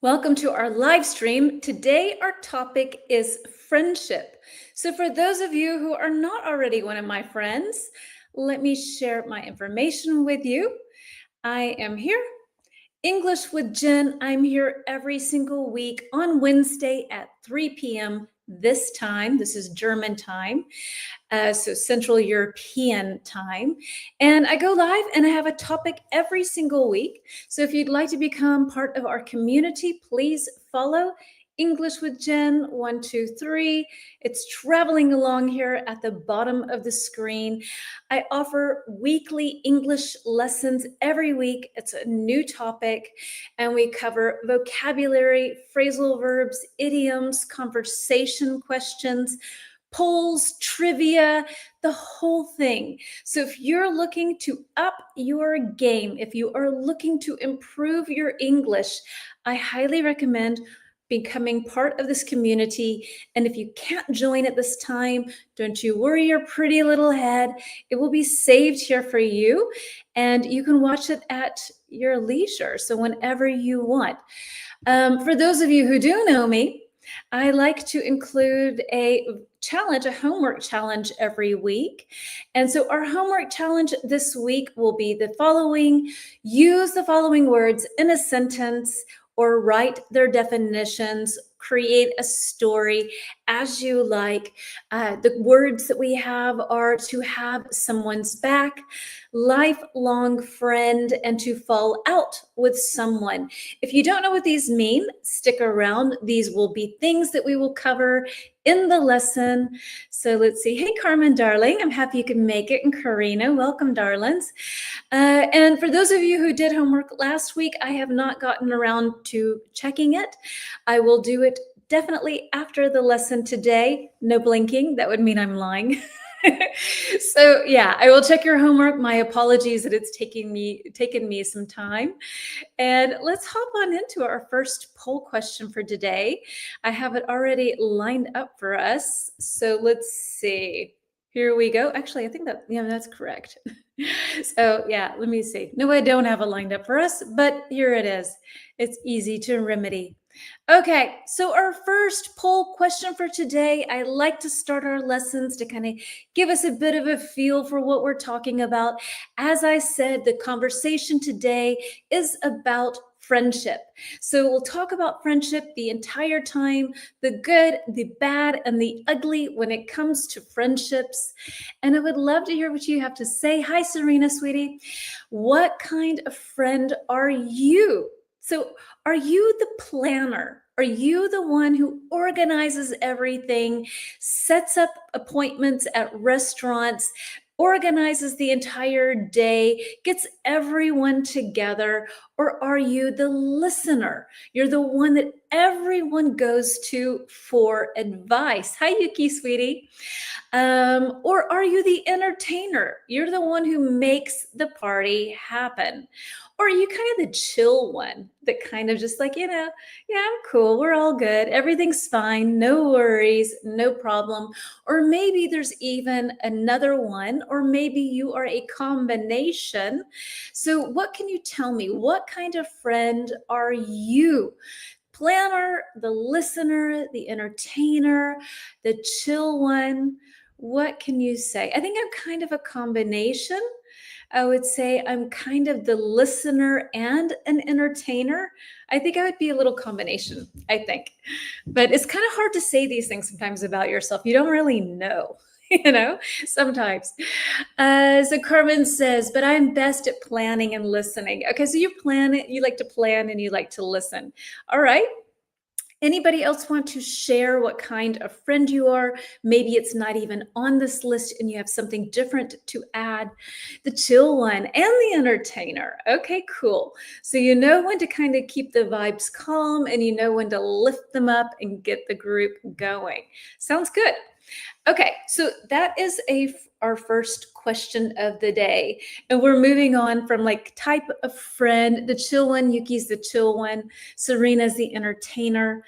Welcome to our live stream. Today, our topic is friendship. So, for those of you who are not already one of my friends, let me share my information with you. I am here, English with Jen. I'm here every single week on Wednesday at 3 p.m. this time. This is German time, so Central European time. And I go live and I have a topic every single week. So if you'd like to become part of our community, please follow English with Jen 123. It's traveling along here at the bottom of the screen. I offer weekly English lessons every week. It's a new topic, and we cover vocabulary, phrasal verbs, idioms, conversation questions, polls, trivia, the whole thing. So if you're looking to up your game, if you are looking to improve your English, I highly recommend becoming part of this community. And if you can't join at this time, don't you worry your pretty little head. It will be saved here for you, and you can watch it at your leisure, so whenever you want. For those of you who do know me, I like to include a challenge, a homework challenge every week. And so our homework challenge this week will be the following: use the following words in a sentence or write their definitions, create a story as you like. The words that we have are to have someone's back, lifelong friend, and to fall out with someone. If you don't know what these mean, stick around. These will be things that we will cover in the lesson. So let's see. Hey, Carmen, darling. I'm happy you can make it. And Karina, welcome, darlings. And for those of you who did homework last week, I have not gotten around to checking it. I will do it definitely after the lesson today. No blinking. That would mean I'm lying. So yeah, I will check your homework. My apologies that it's taken me some time. And let's hop on into our first poll question for today. I have it already lined up for us. So let's see. Here we go. Actually, I think that's correct. So yeah, let me see. No, I don't have it lined up for us, but here it is. It's easy to remedy. Okay, so our first poll question for today, I like to start our lessons to kind of give us a bit of a feel for what we're talking about. As I said, the conversation today is about friendship. So we'll talk about friendship the entire time, the good, the bad, and the ugly when it comes to friendships. And I would love to hear what you have to say. Hi, Serena, sweetie. What kind of friend are you? So are you the planner? Are you the one who organizes everything, sets up appointments at restaurants, organizes the entire day, gets everyone together? Or are you the listener? You're the one that everyone goes to for advice. Hi, Yuki, sweetie. Or are you the entertainer? You're the one who makes the party happen. Or are you kind of the chill one that kind of just like, yeah, I'm cool. We're all good. Everything's fine. No worries. No problem. Or maybe there's even another one, or maybe you are a combination. So what can you tell me? What kind of friend are you? Planner, the listener, the entertainer, the chill one? What can you say? I think I'm kind of a combination. I would say I'm kind of the listener and an entertainer. I think I would be a little combination, I think. But it's kind of hard to say these things sometimes about yourself. You don't really know, sometimes. So Carmen says, but I'm best at planning and listening. Okay, so you plan it, you like to plan and you like to listen. All right. Anybody else want to share what kind of friend you are? Maybe it's not even on this list and you have something different to add. The chill one and the entertainer. Okay, cool. So you know when to kind of keep the vibes calm and you know when to lift them up and get the group going. Sounds good. Okay, so that is our first question of the day. And we're moving on from like type of friend, the chill one, Yuki's the chill one, Serena's the entertainer.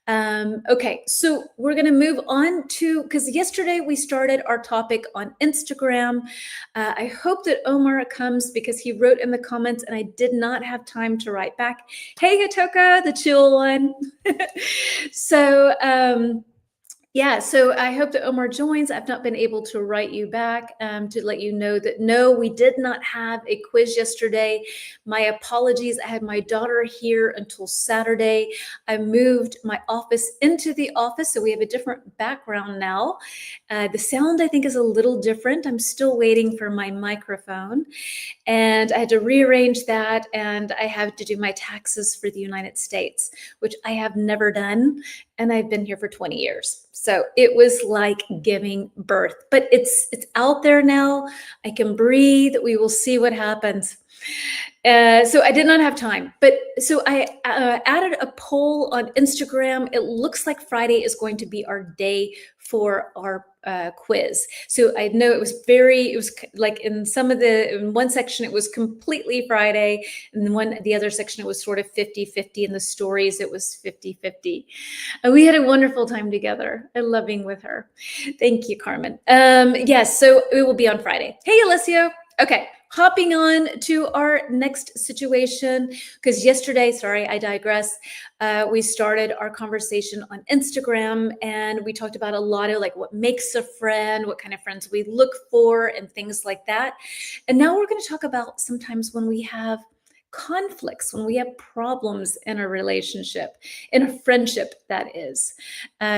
Okay, so we're going to move on to, because yesterday we started our topic on Instagram. I hope that Omar comes because he wrote in the comments and I did not have time to write back. Hey, Hatoka, the chill one. So, yeah, so I hope that Omar joins. I've not been able to write you back to let you know that no, we did not have a quiz yesterday. My apologies. I had my daughter here until Saturday. I moved my office into the office, so we have a different background now. The sound, I think, is a little different. I'm still waiting for my microphone. And I had to rearrange that, and I have to do my taxes for the United States, which I have never done, and I've been here for 20 years. So it was like giving birth, but it's out there now. I can breathe. We will see what happens. So I did not have time, but so I added a poll on Instagram. It looks like Friday is going to be our day for our quiz. So I know it was like in one section, it was completely Friday. And then the other section, it was sort of 50-50. In the stories, it was 50-50. And we had a wonderful time together. I love being with her. Thank you, Carmen. Yes, so it will be on Friday. Hey, Alessio. Okay, hopping on to our next situation, because yesterday, sorry, I digress, we started our conversation on Instagram, and we talked about a lot of like what makes a friend, what kind of friends we look for, and things like that. And now we're going to talk about sometimes when we have conflicts, when we have problems in a relationship, in a friendship, that is.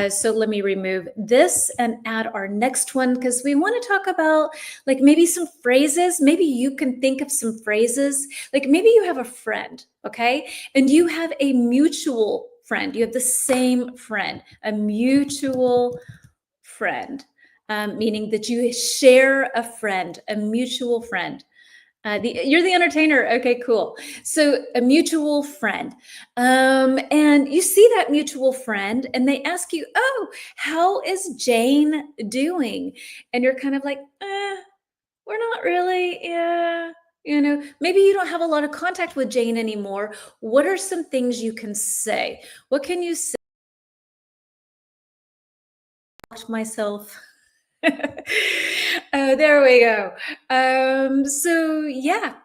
So let me remove this and add our next one, because we want to talk about like maybe some phrases. Maybe you can think of some phrases. Like maybe you have a friend, okay? And you have a mutual friend. You have the same friend, a mutual friend, meaning that you share a friend, a mutual friend. You're the entertainer. Okay, cool. So a mutual friend. And you see that mutual friend and they ask you, oh, how is Jane doing? And you're kind of like, we're not really, yeah. Maybe you don't have a lot of contact with Jane anymore. What are some things you can say? What can you say? Myself. Oh, there we go. So yeah.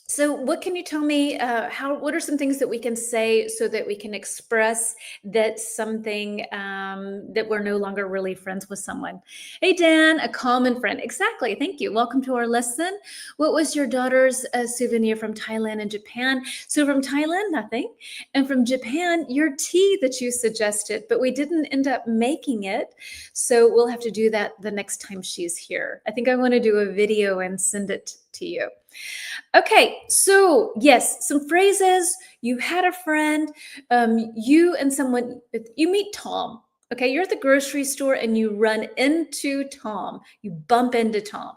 So what can you tell me, what are some things that we can say so that we can express that something, that we're no longer really friends with someone? Hey, Dan, a common friend. Exactly. Thank you. Welcome to our lesson. What was your daughter's souvenir from Thailand and Japan? So from Thailand, nothing. And from Japan, your tea that you suggested, but we didn't end up making it. So we'll have to do that the next time she's here. I think I want to do a video and send it to you. Okay, so yes, some phrases. You had a friend, you and someone, you meet Tom. Okay, you're at the grocery store and you run into Tom. You bump into Tom.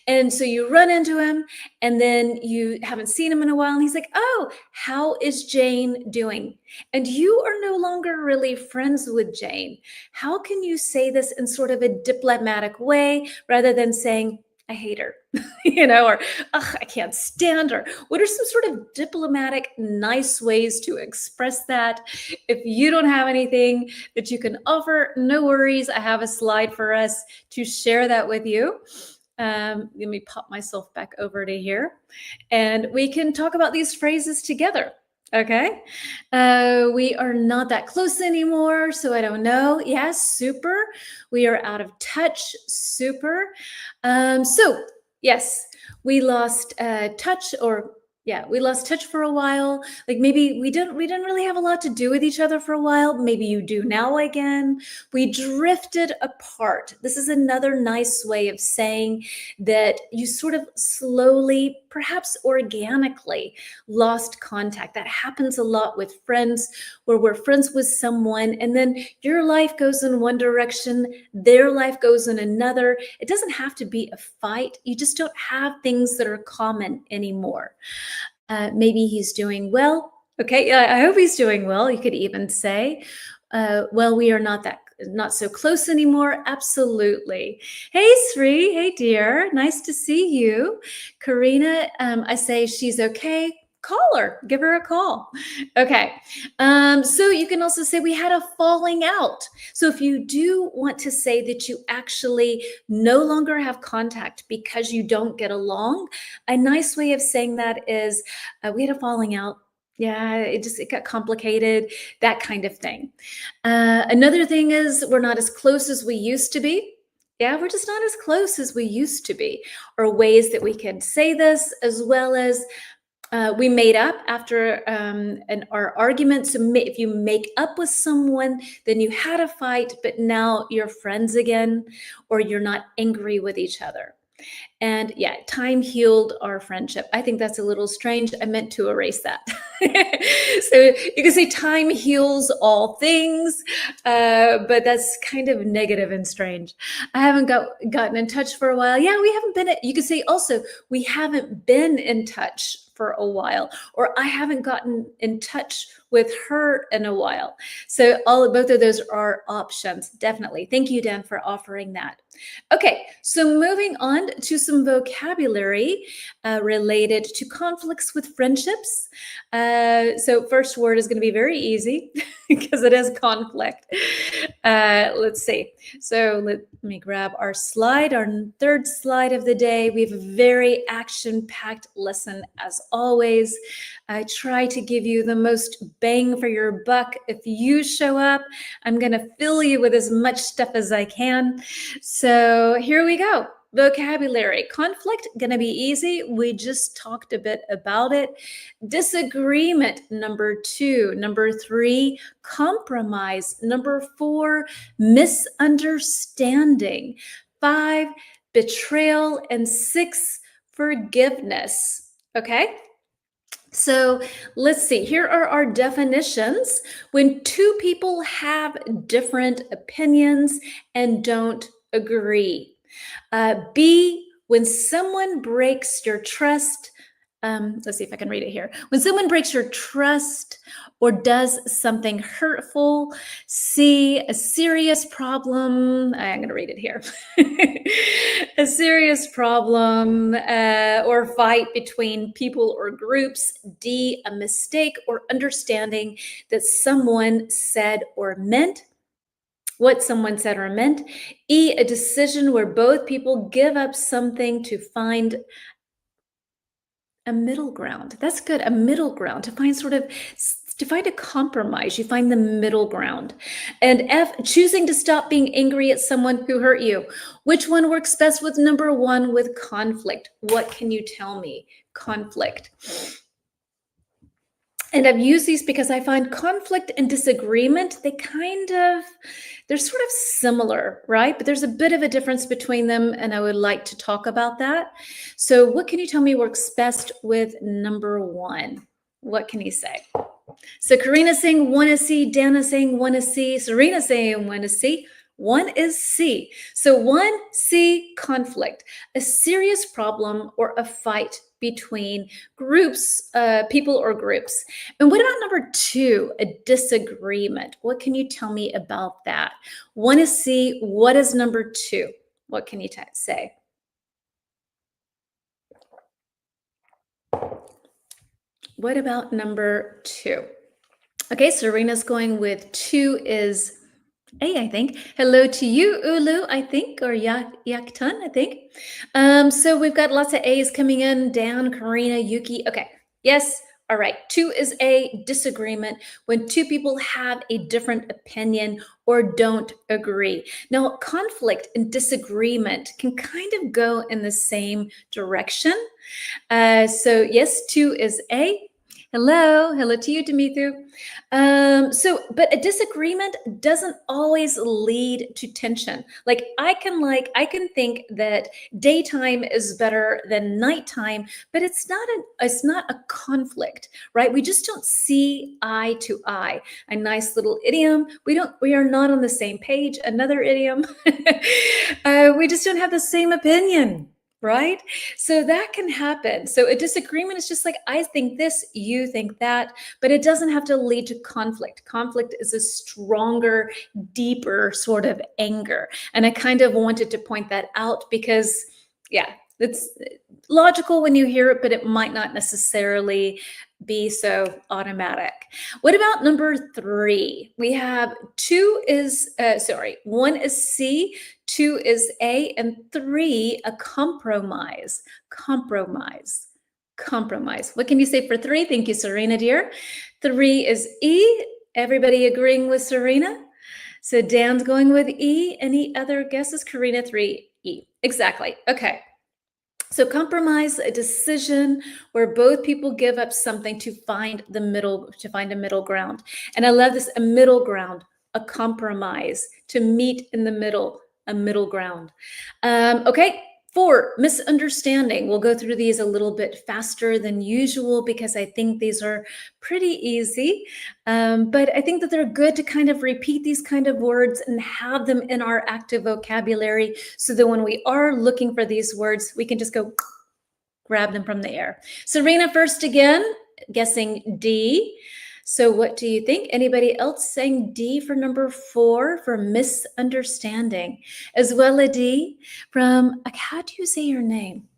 And so you run into him and then you haven't seen him in a while. And he's like, oh, how is Jane doing? And you are no longer really friends with Jane. How can you say this in sort of a diplomatic way rather than saying, I hate her, or I can't stand her? What are some sort of diplomatic, nice ways to express that? If you don't have anything that you can offer, no worries. I have a slide for us to share that with you. Let me pop myself back over to here and we can talk about these phrases together. Okay. We are not that close anymore, so I don't know. Yes, super. We are out of touch. Super. So yes, we lost touch, we lost touch for a while. Like maybe we didn't really have a lot to do with each other for a while. Maybe you do now again. We drifted apart. This is another nice way of saying that you sort of slowly, perhaps organically, lost contact. That happens a lot with friends, where we're friends with someone and then your life goes in one direction, their life goes in another. It doesn't have to be a fight. You just don't have things that are common anymore. Maybe he's doing well. Okay, I hope he's doing well. You could even say, well, we are not not so close anymore? Absolutely. Hey, Sri. Hey, dear. Nice to see you. Karina, I say she's okay. Call her. Give her a call. Okay. So you can also say we had a falling out. So if you do want to say that you actually no longer have contact because you don't get along, a nice way of saying that is we had a falling out. Yeah, it got complicated, that kind of thing. Another thing is we're not as close as we used to be. Yeah, we're just not as close as we used to be, or ways that we can say this, as well as we made up after our argument. So if you make up with someone, then you had a fight, but now you're friends again, or you're not angry with each other. And yeah, time healed our friendship. I think that's a little strange. I meant to erase that. So you can say time heals all things, but that's kind of negative and strange. I haven't gotten in touch for a while. Yeah, we haven't been. You could say also we haven't been in touch for a while, or I haven't gotten in touch with her in a while. So both of those are options, definitely. Thank you, Dan, for offering that. Okay, so moving on to some vocabulary related to conflicts with friendships. So first word is going to be very easy because it is conflict. Let's see. So let me grab our slide, our third slide of the day. We have a very action-packed lesson as always. I try to give you the most bang for your buck. If you show up, I'm going to fill you with as much stuff as I can. So here we go. Vocabulary. Conflict, gonna be easy. We just talked a bit about it. Disagreement, number 2. Number 3, compromise. Number 4, misunderstanding. 5, betrayal. And 6, forgiveness. Okay? So let's see, here are our definitions. When two people have different opinions and don't agree. B, when someone breaks your trust. Let's see if I can read it here. When someone breaks your trust or does something hurtful. C, a serious problem. I'm going to read it here. A serious problem or fight between people or groups. D, a mistake or understanding that someone said or meant. What someone said or meant. E, a decision where both people give up something to find a middle ground. That's good. A middle ground, to find a compromise. You find the middle ground. And F, choosing to stop being angry at someone who hurt you. Which one works best with number 1, with conflict? What can you tell me? Conflict. And I've used these because I find conflict and disagreement, they're sort of similar, right? But there's a bit of a difference between them, and I would like to talk about that. So what can you tell me works best with number 1? What can you say? So Karina's saying 1 is C, Dana's saying 1 is C, Serena's saying 1 is C. 1 is C. So 1, C, conflict, a serious problem or a fight between groups, people or groups. And what about number 2, a disagreement? What can you tell me about that? 1 is C. What is number 2? What can you say? What about number 2? Okay, Serena's going with 2 is A, I think. Hello to you, Ulu, I think, or Yaktun, I think. So we've got lots of A's coming in. Dan, Karina, Yuki. Okay, yes. All right, 2 is A, disagreement, when two people have a different opinion or don't agree. Now, conflict and disagreement can kind of go in the same direction. So yes, 2 is A. Hello to you, Dimitru. But a disagreement doesn't always lead to tension. Like I can think that daytime is better than nighttime, but it's not a conflict, right? We just don't see eye to eye. A nice little idiom. We are not on the same page. Another idiom. We just don't have the same opinion. right? So that can happen. So a disagreement is just like, I think this, you think that, but it doesn't have to lead to conflict. Conflict is a stronger, deeper sort of anger. And I kind of wanted to point that out because, yeah, it's logical when you hear it, but it might not necessarily be so automatic. What about number 3? We have one is C, 2 is A, and 3, a compromise. Compromise. Compromise. What can you say for 3? Thank you, Serena, dear. 3 is E. Everybody agreeing with Serena? So Dan's going with E. Any other guesses? Karina, 3, E. Exactly. Okay. So compromise, a decision where both people give up something to find a middle ground. And I love this, a middle ground, a compromise, to meet in the middle, a middle ground. Okay, 4, misunderstanding. We'll go through these a little bit faster than usual because I think these are pretty easy. But I think that they're good to kind of repeat these kind of words and have them in our active vocabulary so that when we are looking for these words, we can just go grab them from the air. Serena first again, guessing D. So what do you think? Anybody else saying D for number 4 for misunderstanding? As well a D from, how do you say your name?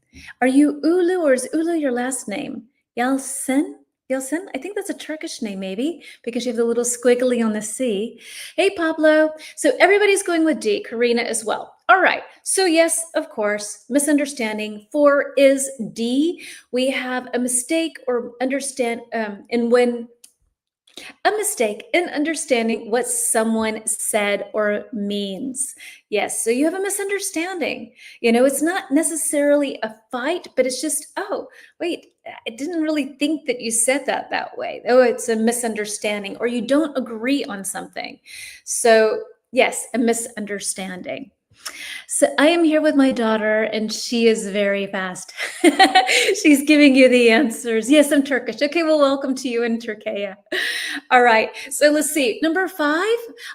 Are you Ulu or is Ulu your last name? Yelsin? Yelsin? I think that's a Turkish name maybe because you have the little squiggly on the C. Hey, Pablo. So everybody's going with D, Karina as well. All right. So yes, of course, misunderstanding. 4 is D. We have a mistake or a mistake in understanding what someone said or means. Yes, so you have a misunderstanding. It's not necessarily a fight, but it's just, oh, wait, I didn't really think that you said that way. Oh, it's a misunderstanding, or you don't agree on something. So, yes, a misunderstanding. So I am here with my daughter, and she is very fast. She's giving you the answers. Yes, I'm Turkish. Okay, well, welcome to you in Turkey. All right, so let's see. Number 5,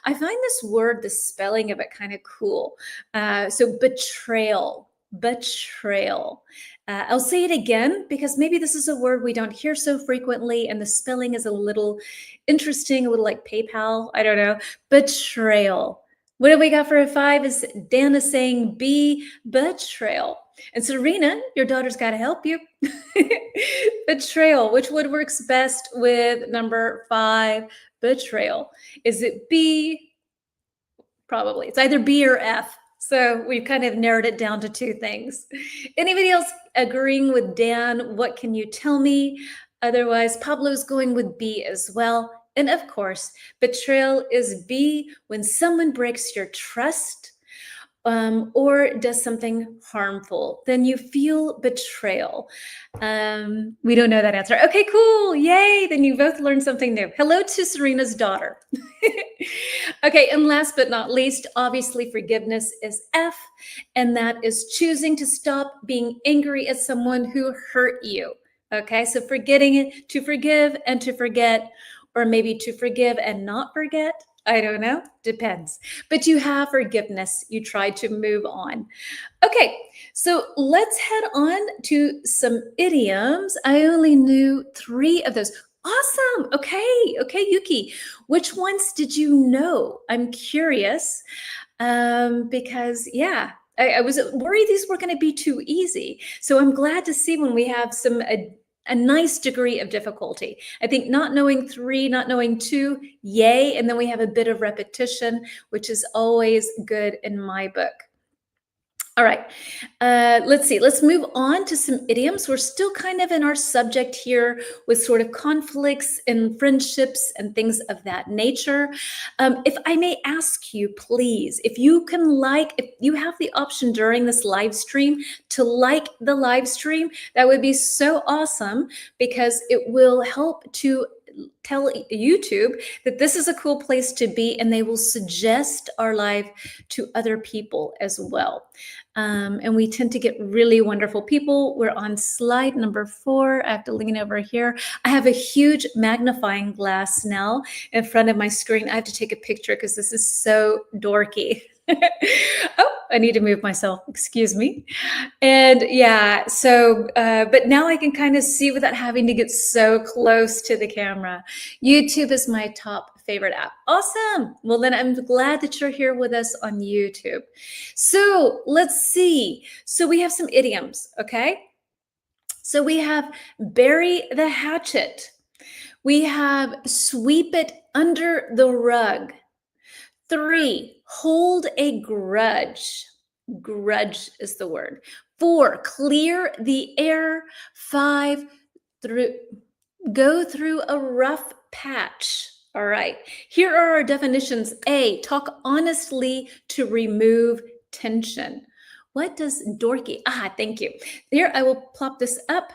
I find this word, the spelling of it kind of cool. So betrayal, betrayal. I'll say it again because maybe this is a word we don't hear so frequently, and the spelling is a little interesting, a little like PayPal. I don't know. Betrayal. What do we got for a 5? Is Dana saying B, betrayal. And Serena, your daughter's got to help you. Betrayal. Which one works best with number 5, betrayal? Is it B? Probably. It's either B or F. So we've kind of narrowed it down to 2 things. Anybody else agreeing with Dan? What can you tell me? Otherwise, Pablo's going with B as well. And of course, betrayal is B, when someone breaks your trust or does something harmful. Then you feel betrayal. We don't know that answer. Okay, cool. Yay. Then you both learned something new. Hello to Serena's daughter. Okay, and last but not least, obviously forgiveness is F, and that is choosing to stop being angry at someone who hurt you. Okay, so forgetting it, to forgive and to forget, or maybe to forgive and not forget. I don't know, depends. But you have forgiveness. You try to move on. Okay, so let's head on to some idioms. I only knew 3 of those. Awesome. Okay, Yuki. Which ones did you know? I'm curious because, yeah, I was worried these were going to be too easy. So I'm glad to see when we have a nice degree of difficulty. I think not knowing 3, not knowing 2, yay. And then we have a bit of repetition, which is always good in my book. All right, let's see. Let's move on to some idioms. We're still kind of in our subject here with sort of conflicts and friendships and things of that nature. If I may ask you, please, if you have the option during this live stream to like the live stream, that would be so awesome because it will help to tell YouTube that this is a cool place to be, and they will suggest our live to other people as well. And we tend to get really wonderful people. We're on slide number 4. I have to lean over here. I have a huge magnifying glass now in front of my screen. I have to take a picture because this is so dorky. Oh, I need to move myself. Excuse me. And yeah, but now I can kind of see without having to get so close to the camera. YouTube is my top favorite app. Awesome. Well, then I'm glad that you're here with us on YouTube. So let's see. So we have some idioms, okay? So we have bury the hatchet. We have sweep it under the rug. 3, hold a grudge. Grudge is the word. 4, clear the air. 5, go through a rough patch. All right, here are our definitions. A, talk honestly to remove tension. What does dorky? Thank you. Here, I will plop this up.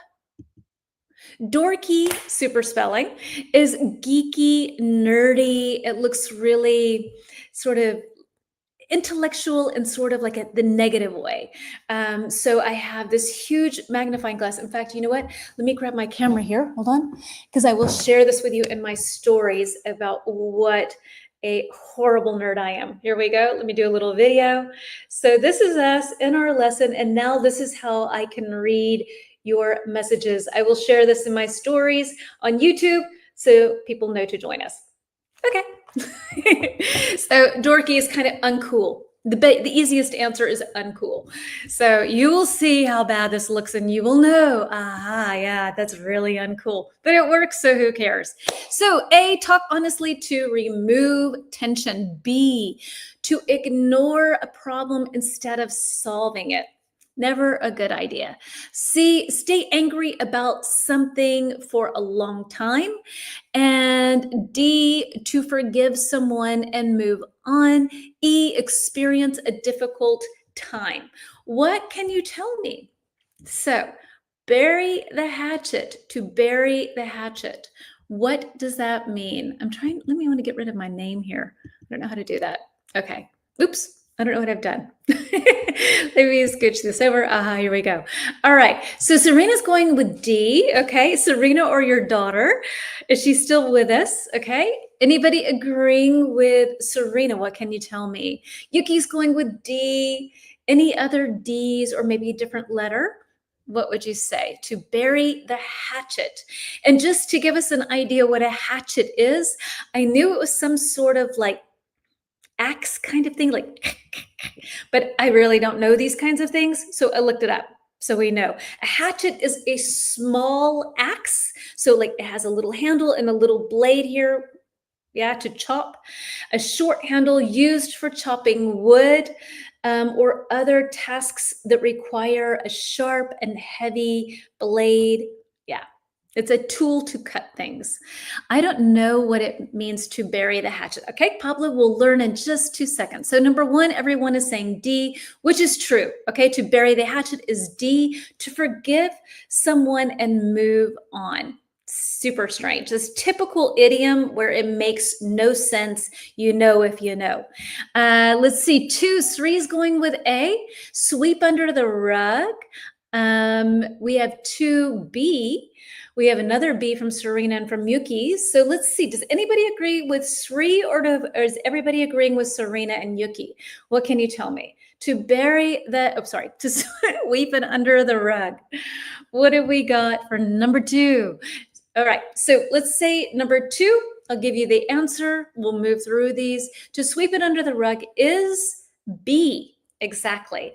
Dorky, super spelling, is geeky, nerdy. It looks really sort of intellectual in sort of like the negative way. So I have this huge magnifying glass. In fact, you know what? Let me grab my camera here. Hold on, because I will share this with you in my stories about what a horrible nerd I am. Here we go. Let me do a little video. So this is us in our lesson, and now this is how I can read your messages. I will share this in my stories on YouTube so people know to join us. Okay. So dorky is kind of uncool. The easiest answer is uncool. So you will see how bad this looks and you will know, yeah, that's really uncool. But it works, so who cares? So A, talk honestly to remove tension. B, to ignore a problem instead of solving it. Never a good idea. C, stay angry about something for a long time. And D, to forgive someone and move on. E, experience a difficult time. What can you tell me? So, bury the hatchet, to bury the hatchet. What does that mean? Let me want to get rid of my name here. I don't know how to do that. Okay. Oops. I don't know what I've done. Let me scooch this over. Here we go. All right. So Serena's going with D. Okay. Serena or your daughter. Is she still with us? Okay. Anybody agreeing with Serena? What can you tell me? Yuki's going with D. Any other D's or maybe a different letter? What would you say? To bury the hatchet. And just to give us an idea what a hatchet is, I knew it was some sort of like axe kind of thing, like, but I really don't know these kinds of things. So I looked it up. So we know a hatchet is a small axe. So like it has a little handle and a little blade here. Yeah, to chop. A short handle used for chopping wood or other tasks that require a sharp and heavy blade. Yeah, it's a tool to cut things. I don't know what it means to bury the hatchet. Okay, Pablo will learn in just 2 seconds. So number 1, everyone is saying D, which is true. Okay, to bury the hatchet is D, to forgive someone and move on. Super strange. This typical idiom where it makes no sense, you know if you know. Let's see, 2, 3 is going with A, sweep under the rug. We have 2B. We have another B from Serena and from Yuki. So let's see, does anybody agree with Sri or is everybody agreeing with Serena and Yuki? What can you tell me? To bury the, to sweep it under the rug. What have we got for number 2? All right, so let's say number 2, I'll give you the answer. We'll move through these. To sweep it under the rug is B. Exactly,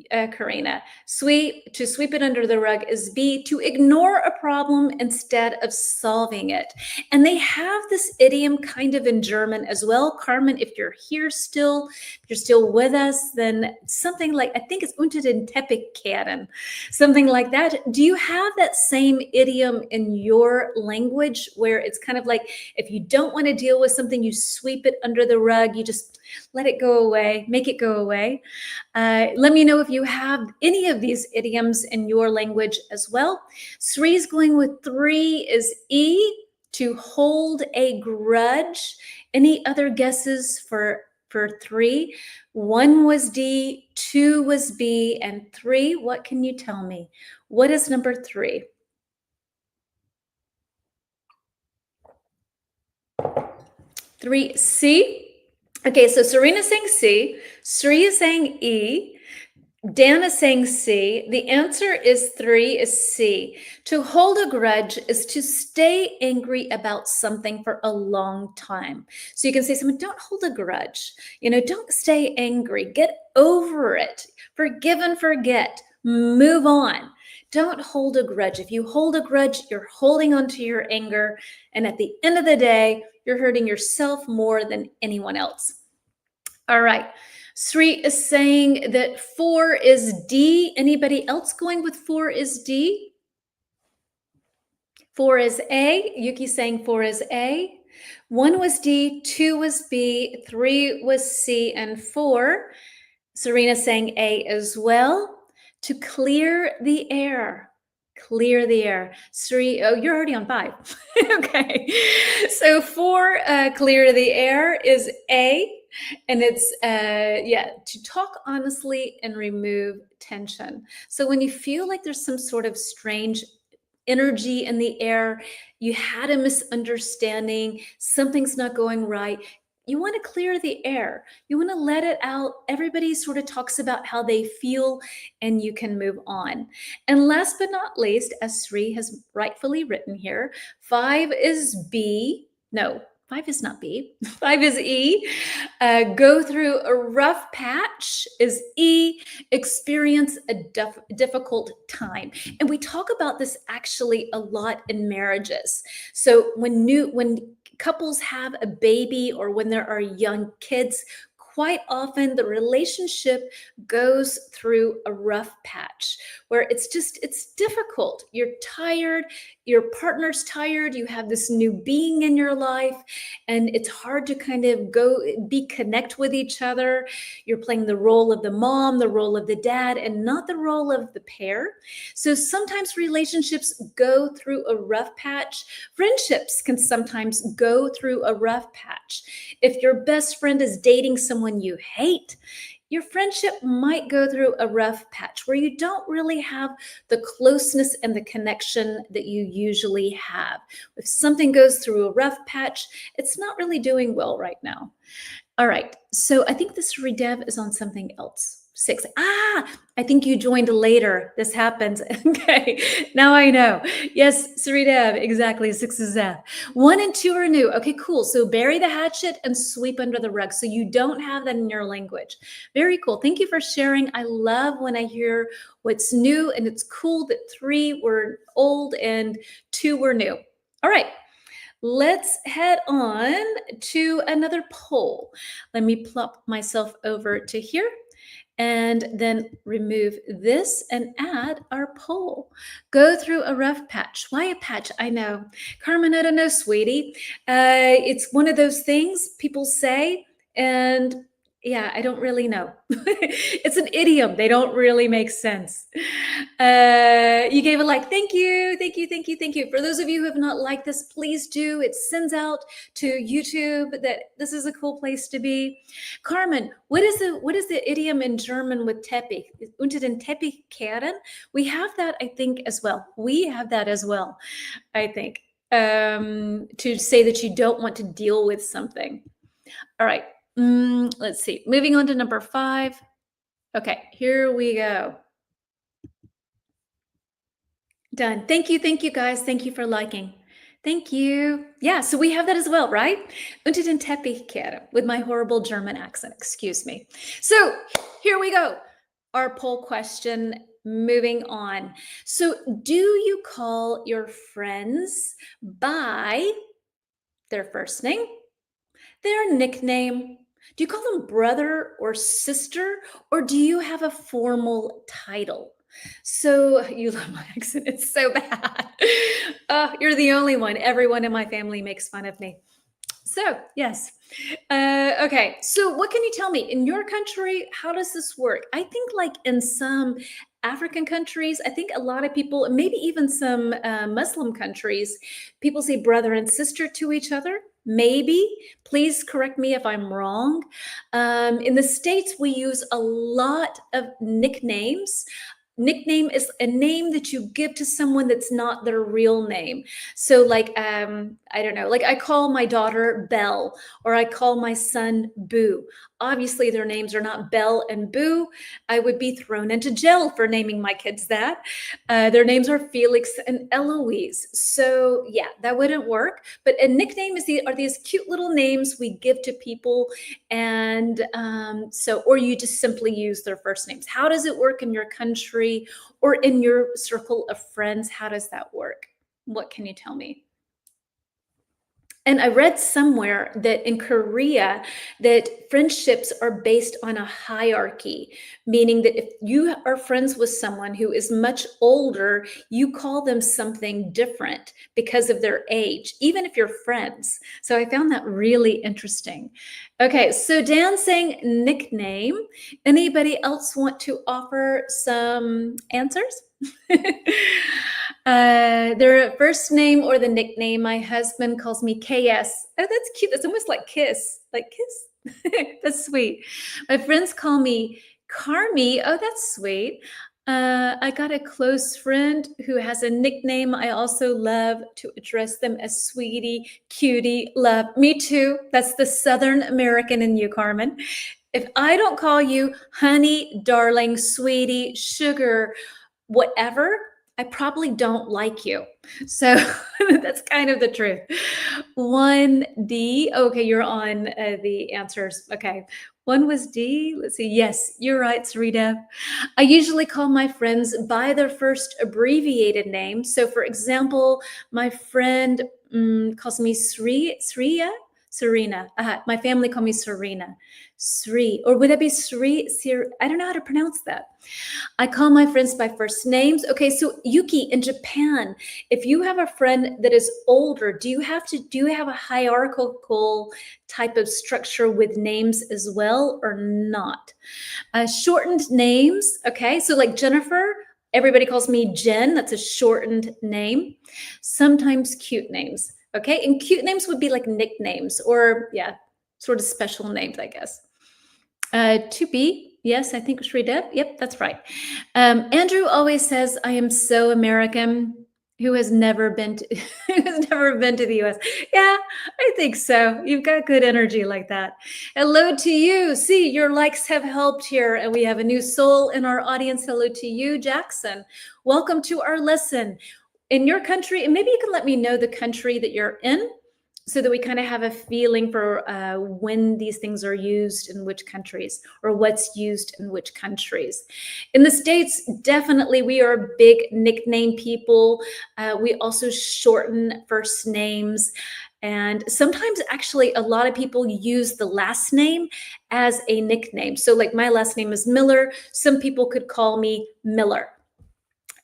Karina. To sweep it under the rug is B, to ignore a problem instead of solving it. And they have this idiom kind of in German as well. Carmen, if you're here still, if you're still with us, then something like, I think it's unter den Teppich kehren, something like that. Do you have that same idiom in your language where it's kind of like, if you don't want to deal with something, you sweep it under the rug, you just let it go away, make it go away. Let me know if you have any of these idioms in your language as well. Sri's going with 3 is E, to hold a grudge. Any other guesses for 3? 1 was D, 2 was B, and 3, what can you tell me? What is number 3? 3, C. Okay, so Serena's saying C, Sri is saying E, Dan is saying C. The answer is 3 is C. To hold a grudge is to stay angry about something for a long time. So you can say someone, don't hold a grudge. Don't stay angry. Get over it. Forgive and forget. Move on. Don't hold a grudge. If you hold a grudge, you're holding on to your anger. And at the end of the day, you're hurting yourself more than anyone else. All right. Sri is saying that 4 is D. Anybody else going with 4 is D? 4 is A. Yuki saying 4 is A. 1 was D, 2 was B, 3 was C, and 4. Serena saying A as well. To clear the air. Clear the air. Sri, oh, you're already on 5. Okay. So 4, clear the air is A. And it's, to talk honestly and remove tension. So when you feel like there's some sort of strange energy in the air, you had a misunderstanding, something's not going right, you want to clear the air. You want to let it out. Everybody sort of talks about how they feel and you can move on. And last but not least, as Sri has rightfully written here, 5 is B. No, 5 is not B. 5 is E. Go through a rough patch is E. Experience a difficult time. And we talk about this actually a lot in marriages. So when couples have a baby or when there are young kids, quite often the relationship goes through a rough patch where it's difficult. You're tired, your partner's tired, you have this new being in your life, and it's hard to kind of connect with each other. You're playing the role of the mom, the role of the dad, and not the role of the pair. So sometimes relationships go through a rough patch. Friendships can sometimes go through a rough patch. If your best friend is dating someone you hate, your friendship might go through a rough patch where you don't really have the closeness and the connection that you usually have. If something goes through a rough patch, it's not really doing well right now. All right, so I think this redev is on something else. 6. I think you joined later. This happens. Okay, now I know. Yes, Sridev, exactly. 6 is F. 1 and 2 are new. Okay, cool. So bury the hatchet and sweep under the rug. So you don't have that in your language. Very cool. Thank you for sharing. I love when I hear what's new, and it's cool that 3 were old and 2 were new. All right. Let's head on to another poll. Let me plop myself over to here and then remove this and add our poll. Go through a rough patch. Why a patch? I know. Carmen, I don't know, sweetie. It's one of those things people say, and yeah, I don't really know. It's an idiom. They don't really make sense. You gave a like. Thank you. Thank you. Thank you. Thank you. For those of you who have not liked this, please do. It sends out to YouTube that this is a cool place to be. Carmen, what is the idiom in German with Teppich? Unter den Teppich kehren? We have that, I think, as well. We have that as well, I think, to say that you don't want to deal with something. All right. Let's see. Moving on to number 5. Okay, here we go. Done. Thank you guys. Thank you for liking. Thank you. Yeah, so we have that as well, right? Unter den Teppich kehren, with my horrible German accent, excuse me. So here we go. Our poll question, moving on. So do you call your friends by their first name, their nickname? Do you call them brother or sister, or do you have a formal title? So you love my accent. It's so bad. You're the only one. Everyone in my family makes fun of me. So yes. Okay. So what can you tell me in your country? How does this work? I think like in some African countries, I think a lot of people, maybe even some Muslim countries, people say brother and sister to each other. Maybe. Please correct me if I'm wrong. In the States, we use a lot of nicknames. nickname is a name that you give to someone that's not their real name. So like I don't know, like I call my daughter Belle, or I call my son Boo. Obviously their names are not Belle and Boo. I would be thrown into jail for naming my kids that. Their names are Felix and Eloise. So yeah, that wouldn't work. But a nickname are these cute little names we give to people, and or you just simply use their first names. How does it work in your country or in your circle of friends? How does that work? What can you tell me? And I read somewhere that in Korea that friendships are based on a hierarchy, meaning that if you are friends with someone who is much older, you call them something different because of their age, even if you're friends. So I found that really interesting. Okay, so Dan saying nickname. Anybody else want to offer some answers? Their first name or the nickname. My husband calls me KS. Oh, that's cute. That's almost like kiss, like kiss. That's sweet. My friends call me Carmi. Oh, that's sweet. I got a close friend who has a nickname. I also love to address them as sweetie, cutie, love. Me too. That's the Southern American in you, Carmen. If I don't call you honey, darling, sweetie, sugar, whatever, I probably don't like you. So that's kind of the truth. 1D. Okay, you're on the answers. Okay. One was D. Let's see. Yes, you're right, Sarita. I usually call my friends by their first abbreviated name. So, for example, my friend calls me Sriya, Serena. My family call me Serena. Sri, or would that be Sri? I don't know how to pronounce that. I call my friends by first names. Okay, so Yuki in Japan, if you have a friend that is older, do you have a hierarchical type of structure with names as well or not? Shortened names, okay, so like Jennifer, everybody calls me Jen. That's a shortened name. Sometimes cute names, okay, and cute names would be like nicknames or yeah, sort of special names, I guess. To be, yes, I think Sri Deb. Yep, that's right. Andrew always says, "I am so American." Who has never been to who has never been to the US? Yeah, I think so. You've got good energy like that. Hello to you. See, your likes have helped here, and we have a new soul in our audience. Hello to you, Jackson. Welcome to our lesson. In your country, and maybe you can let me know the country that you're in, so that we kind of have a feeling for when these things are used in which countries or what's used in which countries. In the States, definitely we are big nickname people. We also shorten first names. And sometimes actually a lot of people use the last name as a nickname. So like my last name is Miller. Some people could call me Miller.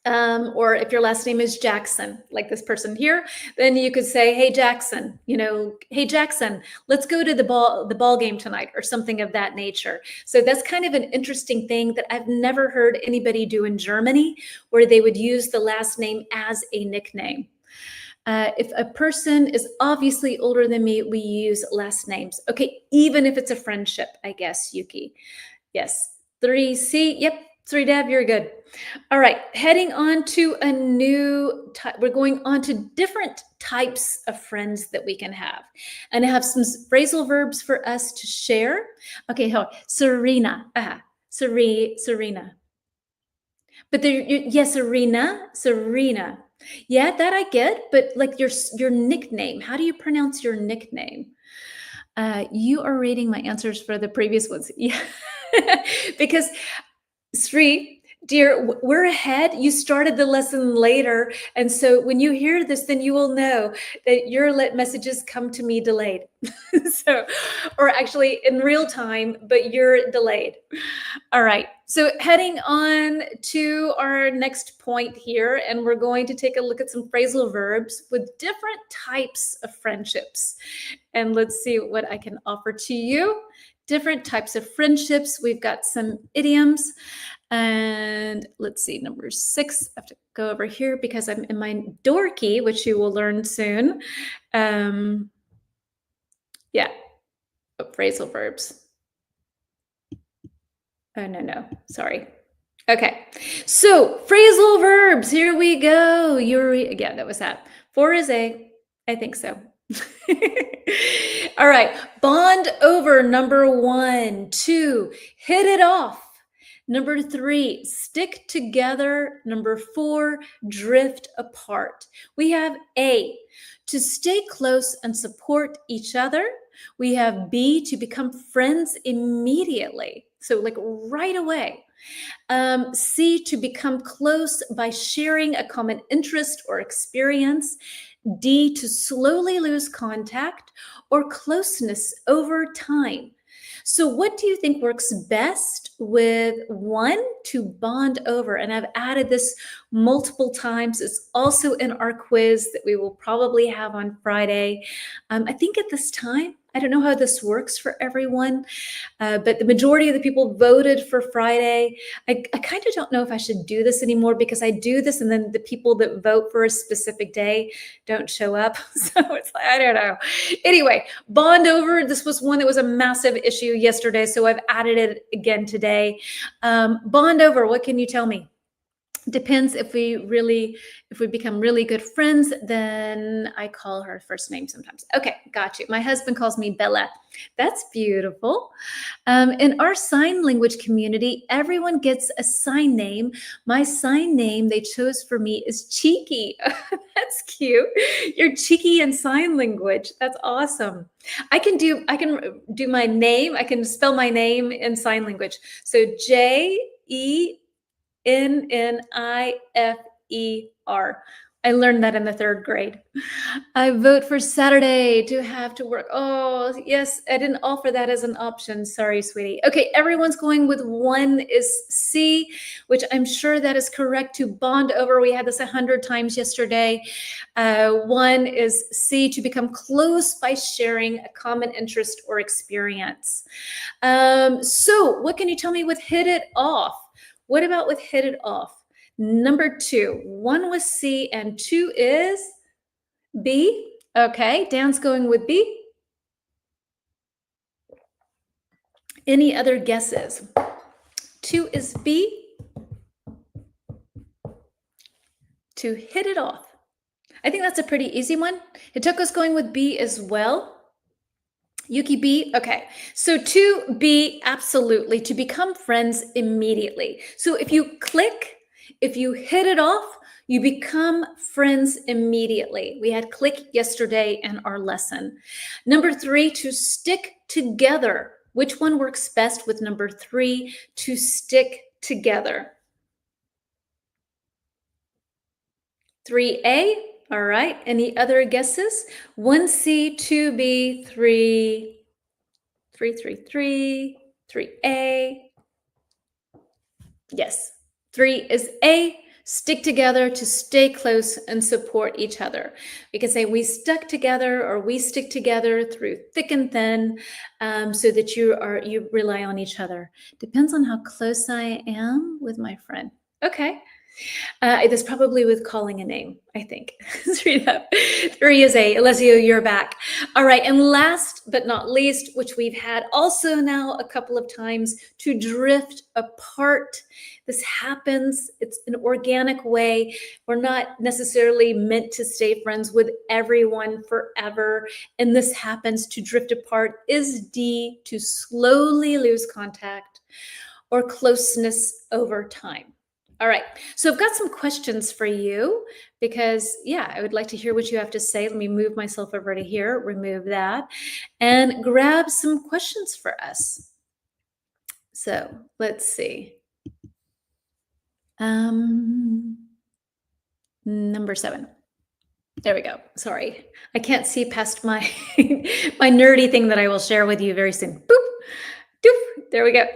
Or if your last name is Jackson, like this person here, then you could say, "Hey Jackson, hey Jackson, let's go to the ball game tonight," or something of that nature. So that's kind of an interesting thing that I've never heard anybody do in Germany, where they would use the last name as a nickname. If a person is obviously older than me, we use last names. Okay, even if it's a friendship, I guess, Yuki. Yes. 3C. Yep. 3Deb, you're good. All right. Heading on to a new type. We're going on to different types of friends that we can have. And I have some phrasal verbs for us to share. Okay. Serena. Serena. But yes, Serena. Yeah, that I get. But like your nickname. How do you pronounce your nickname? You are reading my answers for the previous ones. Yeah. Because Sri, dear, we're ahead. You started the lesson later. And so when you hear this, then you will know that your messages come to me delayed. So, or actually in real time, but you're delayed. All right. So heading on to our next point here, and we're going to take a look at some phrasal verbs with different types of friendships. And let's see what I can offer to you. Different types of friendships. We've got some idioms. And let's see, number 6. I have to go over here because I'm in my dorky, which you will learn soon. Yeah, phrasal verbs. Oh, no, sorry. Okay, so phrasal verbs, here we go. Yeah, that was that. Four is A, I think so. All right, bond over, number one. Two, hit it off. Number three, stick together. Number four, drift apart. We have A, to stay close and support each other. We have B, to become friends immediately. So, like right away. C, to become close by sharing a common interest or experience. D, to slowly lose contact or closeness over time. So, what do you think works best with one, to bond over? And I've added this multiple times. It's also in our quiz that we will probably have on Friday. I think at this time, I don't know how this works for everyone, but the majority of the people voted for Friday. I kind of don't know if I should do this anymore because I do this and then the people that vote for a specific day don't show up. So it's like, I don't know. Anyway, bond over. This was one that was a massive issue yesterday. So I've added it again today. Bond over. What can you tell me? Depends. If we become really good friends, then I call her first name sometimes. Okay, got you. My husband calls me Bella. That's beautiful. In our sign language community, everyone gets a sign name. My sign name they chose for me is Cheeky. That's cute. You're cheeky in sign language. That's awesome. I can do my name. I can spell my name in sign language. So Jennifer. I learned that in the third grade. I vote for Saturday to have to work. Oh, yes, I didn't offer that as an option. Sorry, sweetie. Okay, everyone's going with one is C, which I'm sure that is correct, to bond over. We had this 100 times yesterday. One is C, to become close by sharing a common interest or experience. So what can you tell me with hit it off? What about with hit it off? Number two, one was C and two is B. Okay, Dan's going with B. Any other guesses? Two is B. To hit it off. I think that's a pretty easy one. Hitoko's going with B as well. Yuki B. Okay, so to be absolutely, to become friends immediately. So if you hit it off, you become friends immediately. We had click yesterday in our lesson. Number three, to stick together. Which one works best with number three, to stick together? 3A. All right. Any other guesses? 1C, 2B, 3, 3A. Yes. 3 is A. Stick together, to stay close and support each other. We can say we stuck together or we stick together through thick and thin, so that you rely on each other. Depends on how close I am with my friend. Okay. That's probably with calling a name, I think. Let's read up. 3 is A. Alessio, you're back. All right. And last but not least, which we've had also now a couple of times, to drift apart. This happens. It's an organic way. We're not necessarily meant to stay friends with everyone forever. And this happens. To drift apart is D, to slowly lose contact or closeness over time. All right, so I've got some questions for you because, yeah, I would like to hear what you have to say. Let me move myself over to here, remove that, and grab some questions for us. So let's see. Number 7. There we go. Sorry, I can't see past my my nerdy thing that I will share with you very soon. Boop, doof. There we go.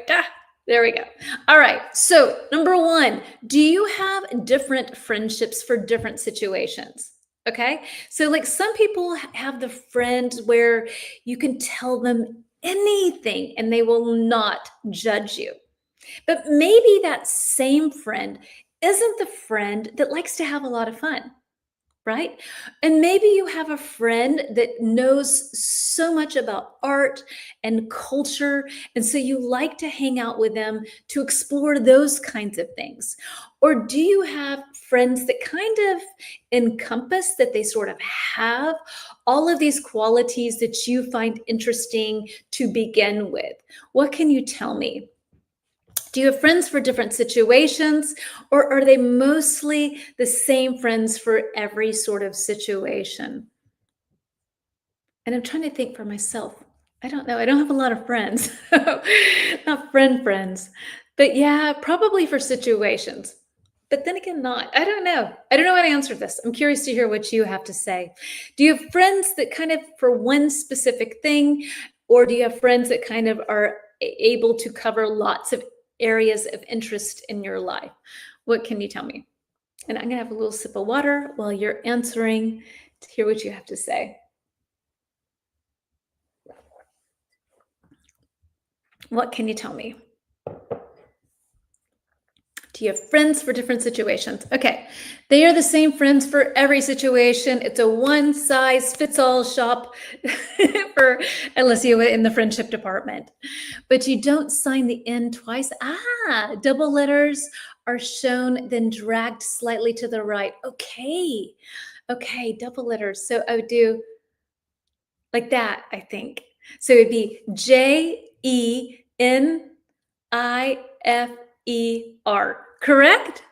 There we go. All right. So number 1, do you have different friendships for different situations? Okay. So like some people have the friends where you can tell them anything and they will not judge you. But maybe that same friend isn't the friend that likes to have a lot of fun, right? And maybe you have a friend that knows so much about art and culture. And so you like to hang out with them to explore those kinds of things. Or do you have friends that kind of encompass that they sort of have all of these qualities that you find interesting to begin with? What can you tell me? Do you have friends for different situations, or are they mostly the same friends for every sort of situation? And I'm trying to think for myself. I don't know. I don't have a lot of friends, not friends. But yeah, probably for situations. But then again, not. I don't know. I don't know how to answer this. I'm curious to hear what you have to say. Do you have friends that kind of for one specific thing, or do you have friends that kind of are able to cover lots of areas of interest in your life? What can you tell me? And I'm going to have a little sip of water while you're answering to hear what you have to say. What can you tell me? Do you have friends for different situations? Okay, they are the same friends for every situation. It's a one size fits all shop for unless you're in the friendship department. But you don't sign the N twice. Double letters are shown, then dragged slightly to the right. Okay, double letters. So I would do like that, I think. So it'd be JENIFER, correct?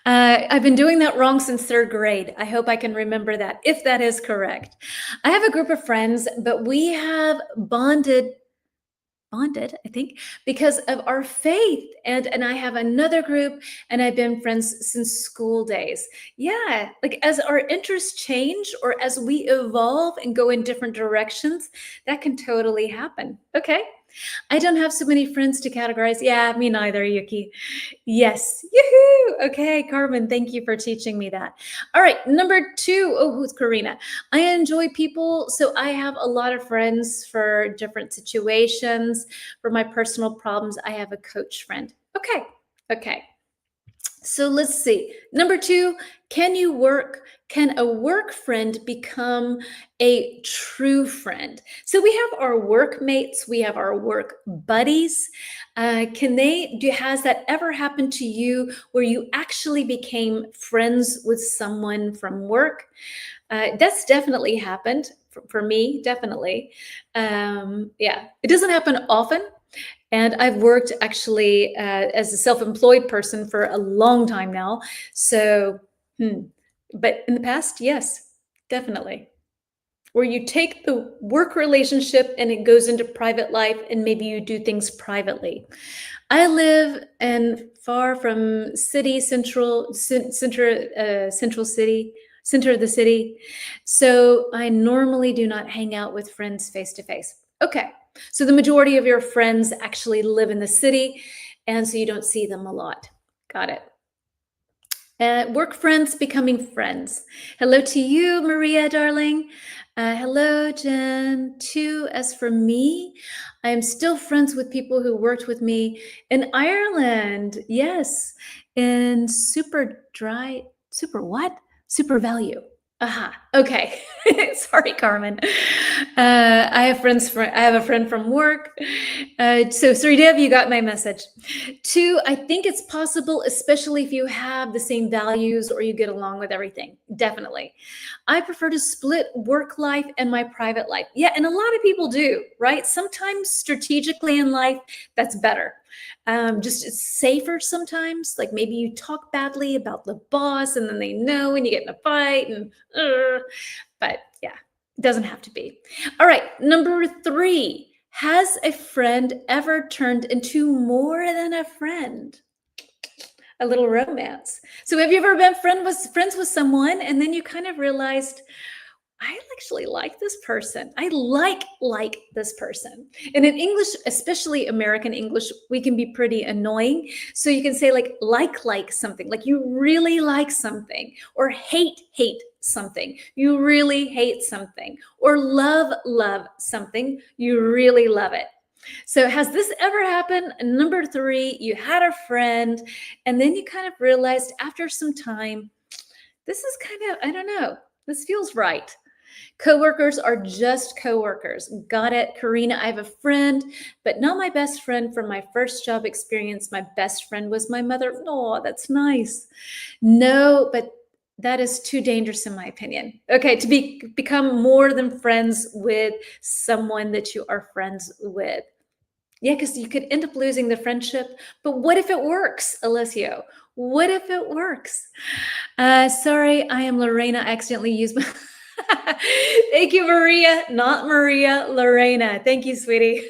I've been doing that wrong since third grade. I hope I can remember that, if that is correct. I have a group of friends, but we have bonded, I think, because of our faith. And I have another group, and I've been friends since school days. Yeah, like as our interests change or as we evolve and go in different directions, that can totally happen. Okay. I don't have so many friends to categorize. Yeah, me neither, Yuki. Yes. Yoo-hoo. Okay, Carmen, thank you for teaching me that. All right, number 2. Oh, who's Karina? I enjoy people, so I have a lot of friends for different situations. For my personal problems, I have a coach friend. Okay. So let's see. Number 2, can a work friend become a true friend? So we have our workmates, we have our work buddies. Has that ever happened to you where you actually became friends with someone from work? That's definitely happened for me, definitely. Yeah, it doesn't happen often. And I've worked actually as a self-employed person for a long time now. So, but in the past, yes, definitely. Where you take the work relationship and it goes into private life, and maybe you do things privately. I live in far from city central, central city, center of the city. So I normally do not hang out with friends face to face. Okay. So the majority of your friends actually live in the city, and so you don't see them a lot. Got it. Work friends becoming friends. Hello to you, Maria, darling. Hello, Jen. 2, as for me, I am still friends with people who worked with me in Ireland. Yes, in super what? Super value. Aha. Okay. Sorry, Carmen. I have a friend from work. So Sridev, you got my message. 2, I think it's possible, especially if you have the same values or you get along with everything. Definitely. I prefer to split work life and my private life. Yeah, and a lot of people do, right? Sometimes strategically in life, that's better. Just it's safer sometimes. Like maybe you talk badly about the boss and then they know and you get in a fight but yeah, it doesn't have to be. All right, number 3. Has a friend ever turned into more than a friend? A little romance. So have you ever been friends with someone and then you kind of realized, I actually like this person. I like this person. And in English, especially American English, we can be pretty annoying. So you can say like something, like you really like something, or hate something. You really hate something, or love something. You really love it. So has this ever happened? Number 3, you had a friend and then you kind of realized after some time, This is kind of, I don't know. This feels right. Coworkers are just coworkers. Got it, Karina. I have a friend, but not my best friend from my first job experience. My best friend was my mother. Oh, that's nice. No, but that is too dangerous in my opinion. Okay, to become more than friends with someone that you are friends with. Yeah, because you could end up losing the friendship. But what if it works, Alessio? What if it works? Sorry, I am Lorena. I accidentally used my. Thank you, Maria. Not Maria, Lorena. Thank you, sweetie.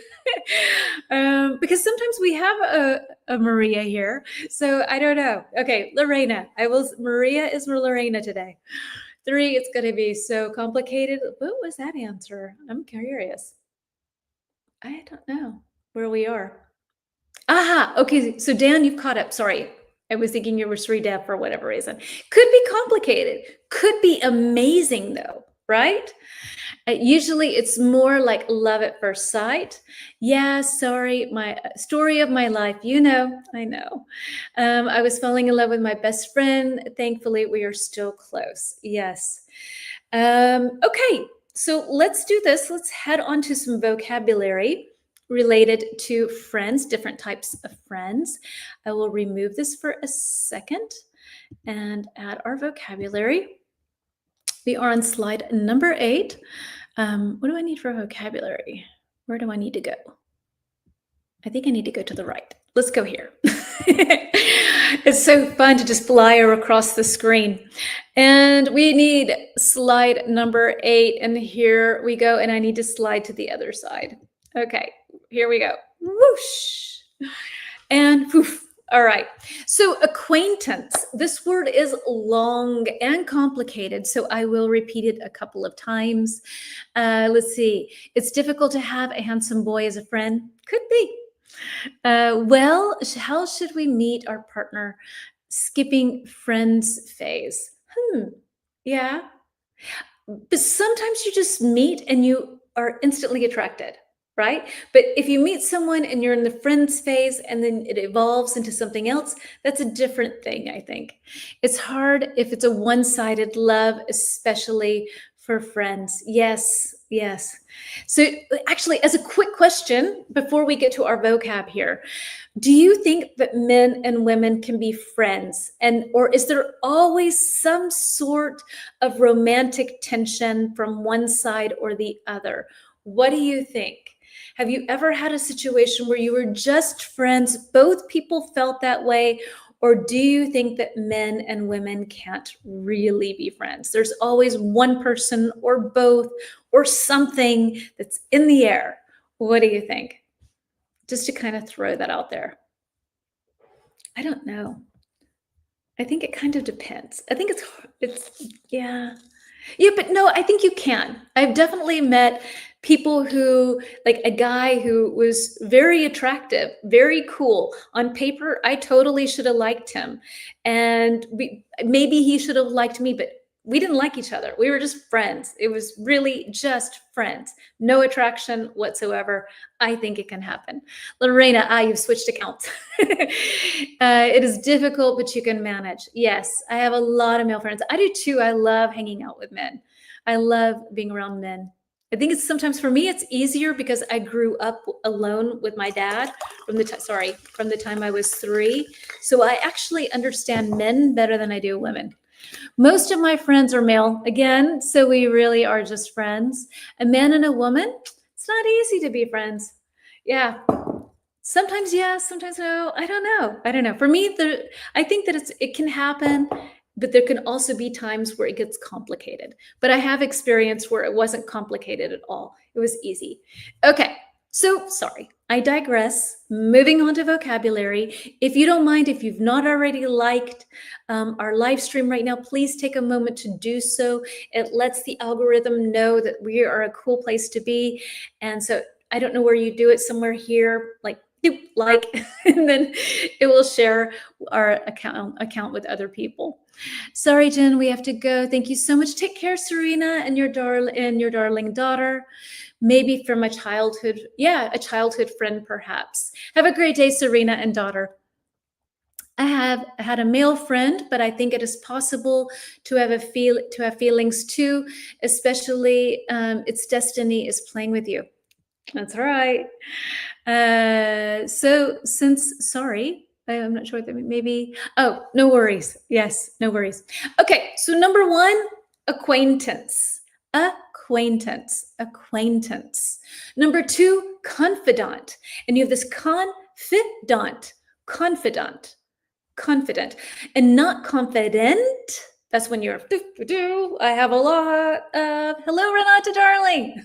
Because sometimes we have a Maria here. So I don't know. Okay, Lorena. Maria is Lorena today. 3, it's going to be so complicated. What was that answer? I'm curious. I don't know where we are. Aha, okay, so Dan, you've caught up. Sorry, I was thinking you were Sri-Dev for whatever reason. Could be complicated, could be amazing though, right? Usually it's more like love at first sight. Yeah, sorry, my story of my life, you know, I know. I was falling in love with my best friend. Thankfully, we are still close. Yes. Okay, so let's do this. Let's head on to some vocabulary related to friends, different types of friends. I will remove this for a second and add our vocabulary. We are on slide number 8. What do I need for vocabulary? Where do I need to go? I think I need to go to the right. Let's go here. It's so fun to just fly across the screen. And we need slide number 8. And here we go. And I need to slide to the other side. Okay, here we go. Whoosh. And poof. All right. So acquaintance, this word is long and complicated. So I will repeat it a couple of times. Let's see. It's difficult to have a handsome boy as a friend. Could be. Well, how should we meet our partner? Skipping friends phase. Yeah. But sometimes you just meet and you are instantly attracted, right? But if you meet someone and you're in the friends phase and then it evolves into something else, that's a different thing, I think. It's hard if it's a one-sided love, especially for friends. Yes, yes. So actually, as a quick question, before we get to our vocab here, do you think that men and women can be friends? Or is there always some sort of romantic tension from one side or the other? What do you think? Have you ever had a situation where you were just friends, both people felt that way? Or do you think that men and women can't really be friends? There's always one person or both or something that's in the air. What do you think? Just to kind of throw that out there. I don't know. I think it kind of depends. I think yeah. Yeah, but no, I think you can. I've definitely met people who, like a guy who was very attractive, very cool. On paper, I totally should have liked him. And maybe he should have liked me, but we didn't like each other. We were just friends. It was really just friends. No attraction whatsoever. I think it can happen. Lorena, you've switched accounts. It is difficult, but you can manage. Yes, I have a lot of male friends. I do too. I love hanging out with men. I love being around men. I think it's sometimes for me, it's easier because I grew up alone with my dad from the time I was 3. So I actually understand men better than I do women. Most of my friends are male, again, so we really are just friends. A man and a woman, it's not easy to be friends. Yeah. Sometimes yes, sometimes no. I don't know. For me, I think that it can happen, but there can also be times where it gets complicated. But I have experience where it wasn't complicated at all. It was easy. Okay. So sorry, I digress. Moving on to vocabulary. If you don't mind, if you've not already liked our live stream right now, please take a moment to do so. It lets the algorithm know that we are a cool place to be. And so I don't know where you do it, somewhere here, like, and then it will share our account with other people. Sorry, Jen, we have to go. Thank you so much. Take care, Serena, and your darling daughter. Maybe from a childhood friend, perhaps. Have a great day, Serena and daughter. I have had a male friend, but I think it is possible to have feelings too, especially its destiny is playing with you. That's right. So since sorry, I'm not sure what that maybe. Oh, no worries. Yes, no worries. Okay, so number one, acquaintance. Acquaintance. Number two, confidant. And you have this confidant, and not confident. That's when you're, I have a lot of, hello, Renata, darling.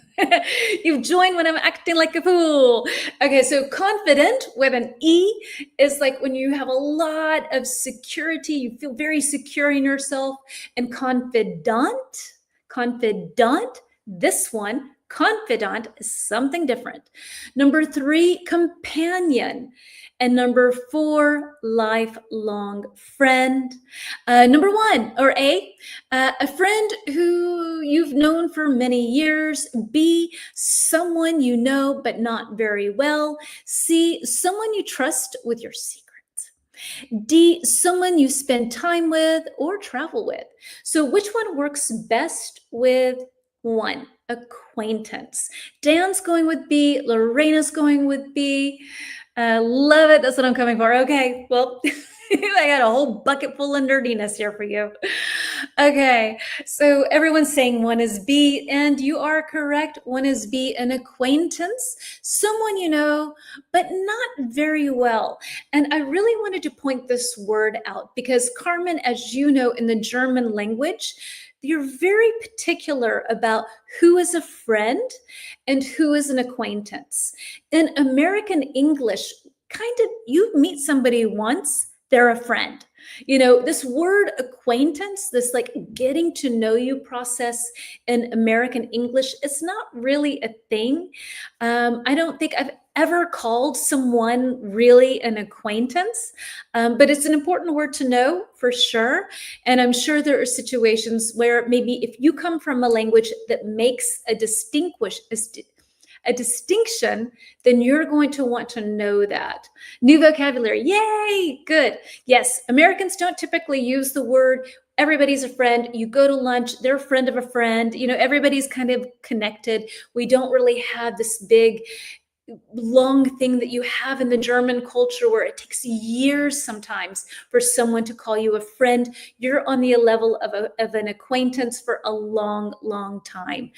You've joined when I'm acting like a fool. Okay, so confident with an E is like when you have a lot of security, you feel very secure in yourself. And confidant, this one, confidant is something different. Number three, companion. And number four, lifelong friend. Number one, or a friend who you've known for many years. B, someone you know but not very well. C, someone you trust with your secrets. D, someone you spend time with or travel with. So which one works best with one? Acquaintance. Dan's going with B, Lorena's going with B. Love it. That's what I'm coming for. Okay. Well, I got a whole bucket full of nerdiness here for you. Okay. So everyone's saying one is B, and you are correct. One is B, an acquaintance, someone you know, but not very well. And I really wanted to point this word out because, Carmen, as you know, in the German language, you're very particular about who is a friend and who is an acquaintance. In American English, kind of, you meet somebody once, they're a friend. You know, this word acquaintance, this like getting to know you process in American English, it's not really a thing. I don't think I've ever called someone really an acquaintance, but it's an important word to know for sure. And I'm sure there are situations where maybe if you come from a language that makes a distinction, then you're going to want to know that. New vocabulary, yay, good. Yes, Americans don't typically use the word everybody's a friend. You go to lunch, they're a friend of a friend. You know, everybody's kind of connected. We don't really have this big long thing that you have in the German culture where it takes years sometimes for someone to call you a friend. You're on the level of an acquaintance for a long, long time.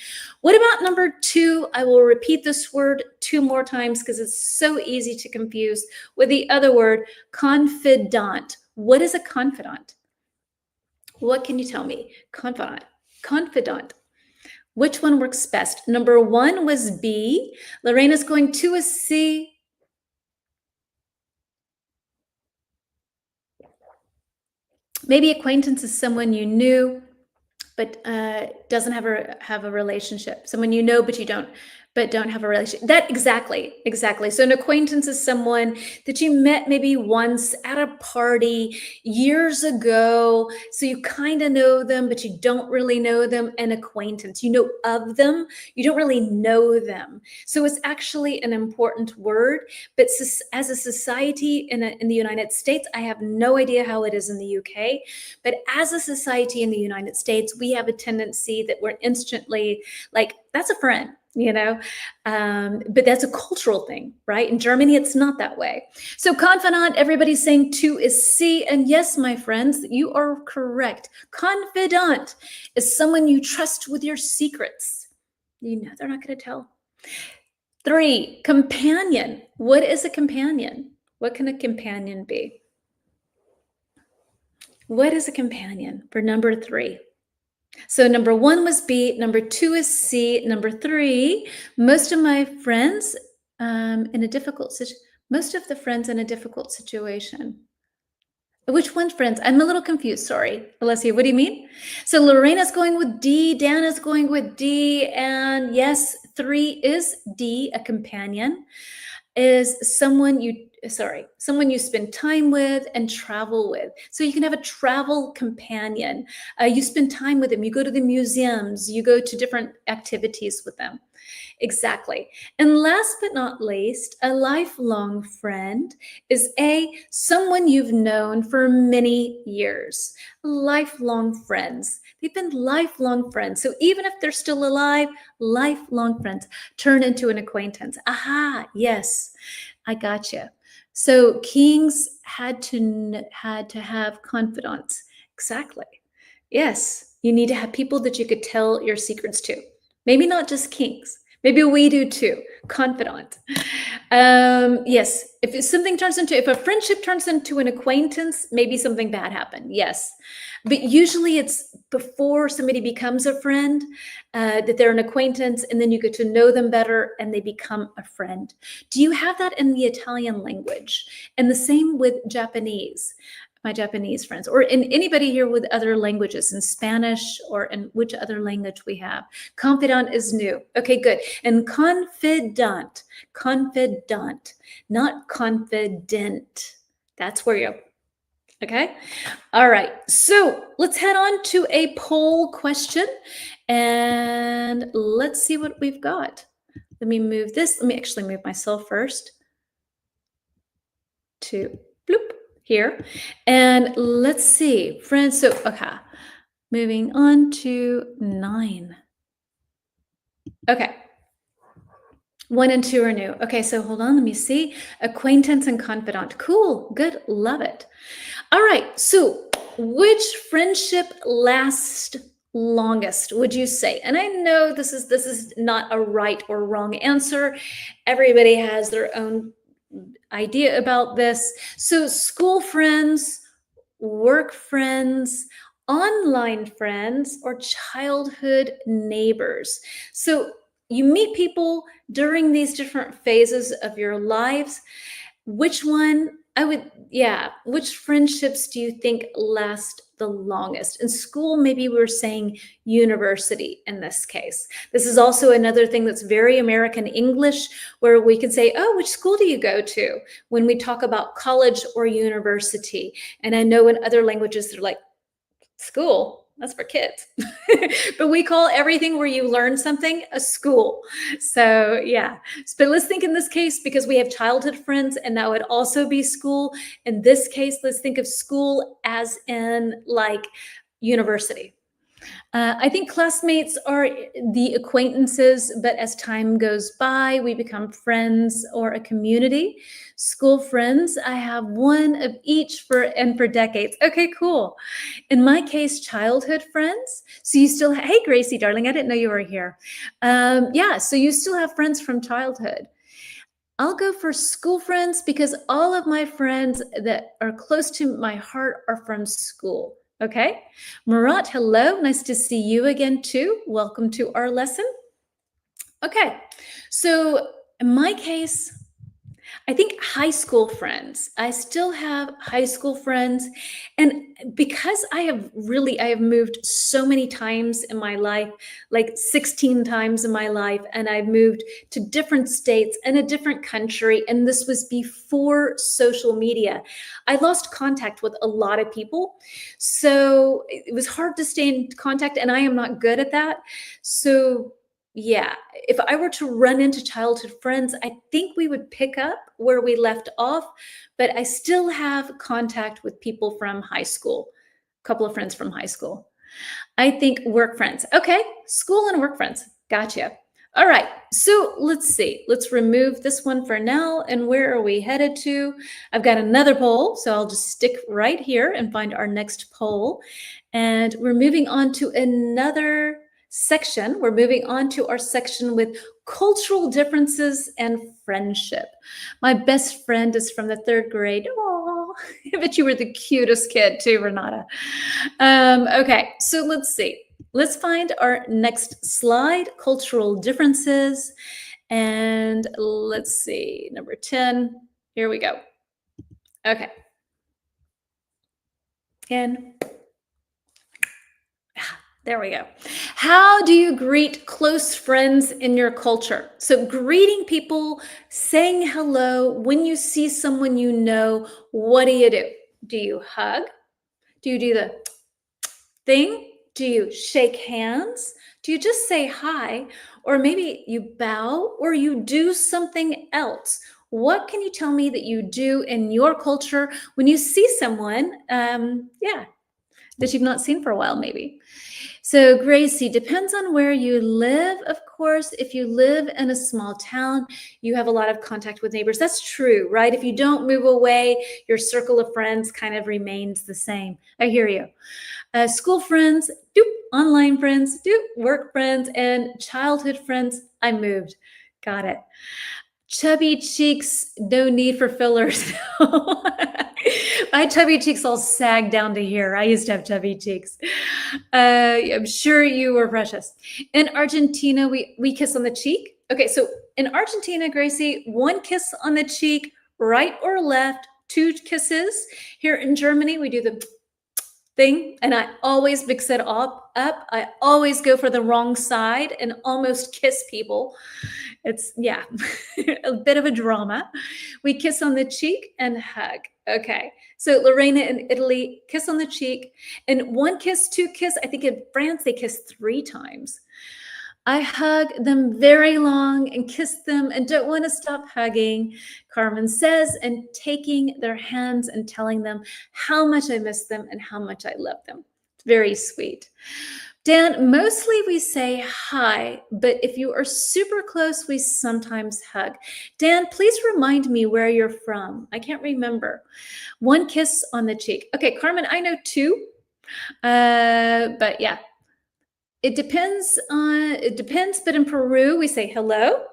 What about number two? I will repeat this word two more times because it's so easy to confuse with the other word, confidant. What is a confidant? What can you tell me? Confidant. Which one works best? Number one was B. Lorena's going two is C. Maybe acquaintance is someone you knew, but doesn't have a relationship. Someone you know, but don't have a relationship. That exactly. So an acquaintance is someone that you met maybe once at a party years ago. So you kind of know them, but you don't really know them. An acquaintance, you know of them, you don't really know them. So it's actually an important word. But as a society in the United States, I have no idea how it is in the UK, but as a society in the United States, we have a tendency that we're instantly like, that's a friend. You know, but that's a cultural thing, right? In Germany, it's not that way. So confidant, everybody's saying two is C. And yes, my friends, you are correct. Confidant is someone you trust with your secrets. You know, they're not going to tell. Three, companion. What is a companion? What can a companion be? What is a companion for number three? So number one was B, number two is C, number three, most of my friends in a difficult situation. Most of the friends in a difficult situation. Which one's friends? I'm a little confused. Sorry, Alessia, what do you mean? So Lorena's going with D, Dan is going with D, and yes, three is D, a companion, is someone you spend time with and travel with. So you can have a travel companion. You spend time with them. You go to the museums. You go to different activities with them. Exactly. And last but not least, a lifelong friend is someone you've known for many years. Lifelong friends. They've been lifelong friends. So even if they're still alive, lifelong friends turn into an acquaintance. Aha, yes, I gotcha. So kings had to have confidants. Exactly. Yes, you need to have people that you could tell your secrets to. Maybe not just kings. Maybe we do too. Confidant. Yes, if a friendship turns into an acquaintance, maybe something bad happened. Yes, but usually it's before somebody becomes a friend, that they're an acquaintance, and then you get to know them better, and they become a friend. Do you have that in the Italian language? And the same with Japanese. My Japanese friends, or in anybody here with other languages, in Spanish, or in which other language we have. Confidant is new. Okay, good. And confidant, not confident. That's where you, okay? All right, so let's head on to a poll question, and let's see what we've got. Let me move this. Let me actually move myself first to bloop here. And let's see, friends. So, okay, moving on to 9. Okay. 1 and 2 are new. Okay, so hold on, let me see. Acquaintance and confidant. Cool, good, love it. All right, so which friendship lasts longest, would you say? And I know this is not a right or wrong answer. Everybody has their own idea about this. So school friends, work friends, online friends, or childhood neighbors. So you meet people during these different phases of your lives. Which one, which friendships do you think last the longest? In school, maybe we're saying university in this case. This is also another thing that's very American English, where we can say, oh, which school do you go to, when we talk about college or university. And I know in other languages, they're like, school, that's for kids. But we call everything where you learn something a school. So yeah, but let's think in this case, because we have childhood friends, and that would also be school. In this case, let's think of school as in like university. I think classmates are the acquaintances, but as time goes by, we become friends or a community. School friends, I have one of each for decades. Okay, cool. In my case, childhood friends. So you still, hey, Gracie, darling, I didn't know you were here. Yeah, so you still have friends from childhood. I'll go for school friends because all of my friends that are close to my heart are from school. Okay. Murat, hello. Nice to see you again, too. Welcome to our lesson. Okay. So, in my case, I think high school friends. I still have high school friends. And because I have moved so many times in my life, like 16 times in my life, and I've moved to different states and a different country. And this was before social media. I lost contact with a lot of people. So it was hard to stay in contact, and I am not good at that. So yeah, if I were to run into childhood friends, I think we would pick up where we left off, but I still have contact with people from high school, a couple of friends from high school. I think work friends. Okay, school and work friends. Gotcha. All right, so let's see. Let's remove this one for now. And where are we headed to? I've got another poll, so I'll just stick right here and find our next poll. And we're moving on to another section. We're moving on to our section with cultural differences and friendship. My best friend is from the 3rd grade. Oh, I bet you were the cutest kid too, Renata. Okay, so let's see. Let's find our next slide, cultural differences. And let's see, number 10. Here we go. Okay. And there we go. How do you greet close friends in your culture? So greeting people, saying hello, when you see someone you know, what do you do? Do you hug? Do you do the thing? Do you shake hands? Do you just say hi? Or maybe you bow or you do something else? What can you tell me that you do in your culture when you see someone, that you've not seen for a while, maybe? So, Gracie, depends on where you live, of course. If you live in a small town, you have a lot of contact with neighbors. That's true, right? If you don't move away, your circle of friends kind of remains the same. I hear you. School friends, doop, online friends, doop, work friends, and childhood friends. I moved. Got it. Chubby cheeks, no need for fillers. My chubby cheeks all sag down to here. I used to have chubby cheeks. I'm sure you were precious. In Argentina, we kiss on the cheek. Okay, so in Argentina, Gracie, one kiss on the cheek, right or left, two kisses. Here in Germany, we do the thing, and I always mix it up. I always go for the wrong side and almost kiss people. It's, yeah, a bit of a drama. We kiss on the cheek and hug. Okay. So Lorena in Italy, kiss on the cheek. And one kiss, two kiss. I think in France, they kiss 3 times. I hug them very long and kiss them and don't want to stop hugging, Carmen says, and taking their hands and telling them how much I miss them and how much I love them. It's very sweet. Dan, mostly we say hi, but if you are super close, we sometimes hug. Dan, please remind me where you're from. I can't remember. One kiss on the cheek. Okay, Carmen, I know 2, but yeah. It depends, but in Peru, we say hello.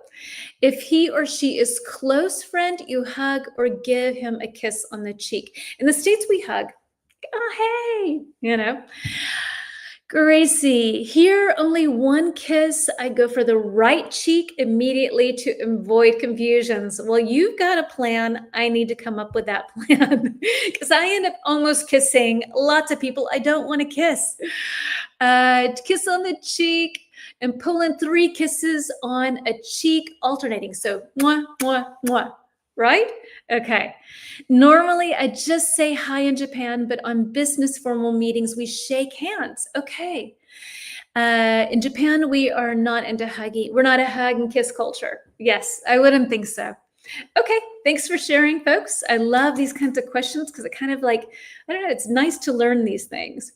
If he or she is close friend, you hug or give him a kiss on the cheek. In the States, we hug. Oh, hey, Gracie, here only one kiss. I go for the right cheek immediately to avoid confusions. Well, you've got a plan. I need to come up with that plan because I end up almost kissing lots of people I don't want to kiss. Kiss on the cheek and pull in 3 kisses on a cheek, alternating. So, mwah, mwah, mwah. Right? Okay. Normally, I just say hi in Japan, but on business formal meetings, we shake hands. Okay. In Japan, we are not into hugging. We're not a hug and kiss culture. Yes, I wouldn't think so. Okay, thanks for sharing, folks. I love these kinds of questions because it kind of like, I don't know, it's nice to learn these things.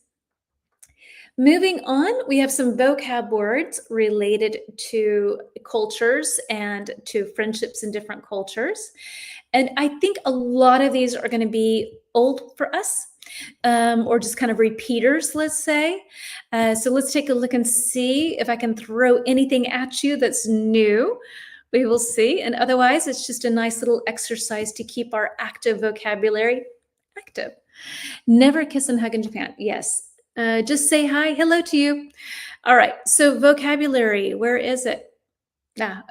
Moving on, we have some vocab words related to cultures and to friendships in different cultures. And I think a lot of these are going to be old for us, or just kind of repeaters, let's say. So let's take a look and see if I can throw anything at you that's new. We will see. And otherwise, it's just a nice little exercise to keep our active vocabulary active. Never kiss and hug in Japan. Yes. Just say hi, hello to you. All right. So vocabulary, where is it?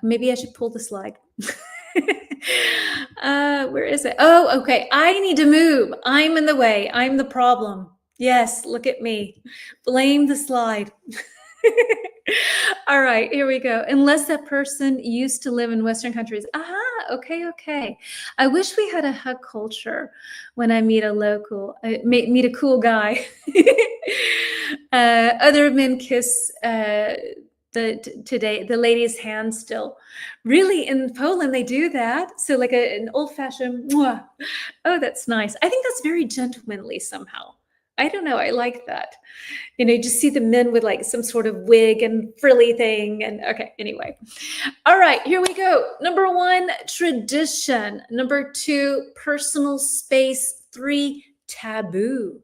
Maybe I should pull the slide. Where is it? Oh, okay. I need to move. I'm in the way. I'm the problem. Yes, look at me. Blame the slide. All right, here we go. Unless that person used to live in Western countries. Okay. I wish we had a hug culture when I meet a local, meet a cool guy. Other men kiss the lady's hand still. Really, in Poland, they do that. So like an old-fashioned mwah. Oh, that's nice. I think that's very gentlemanly somehow. I don't know. I like that. You just see the men with like some sort of wig and frilly thing. And okay, anyway. All right, here we go. Number 1, tradition. Number 2, personal space. 3, taboo.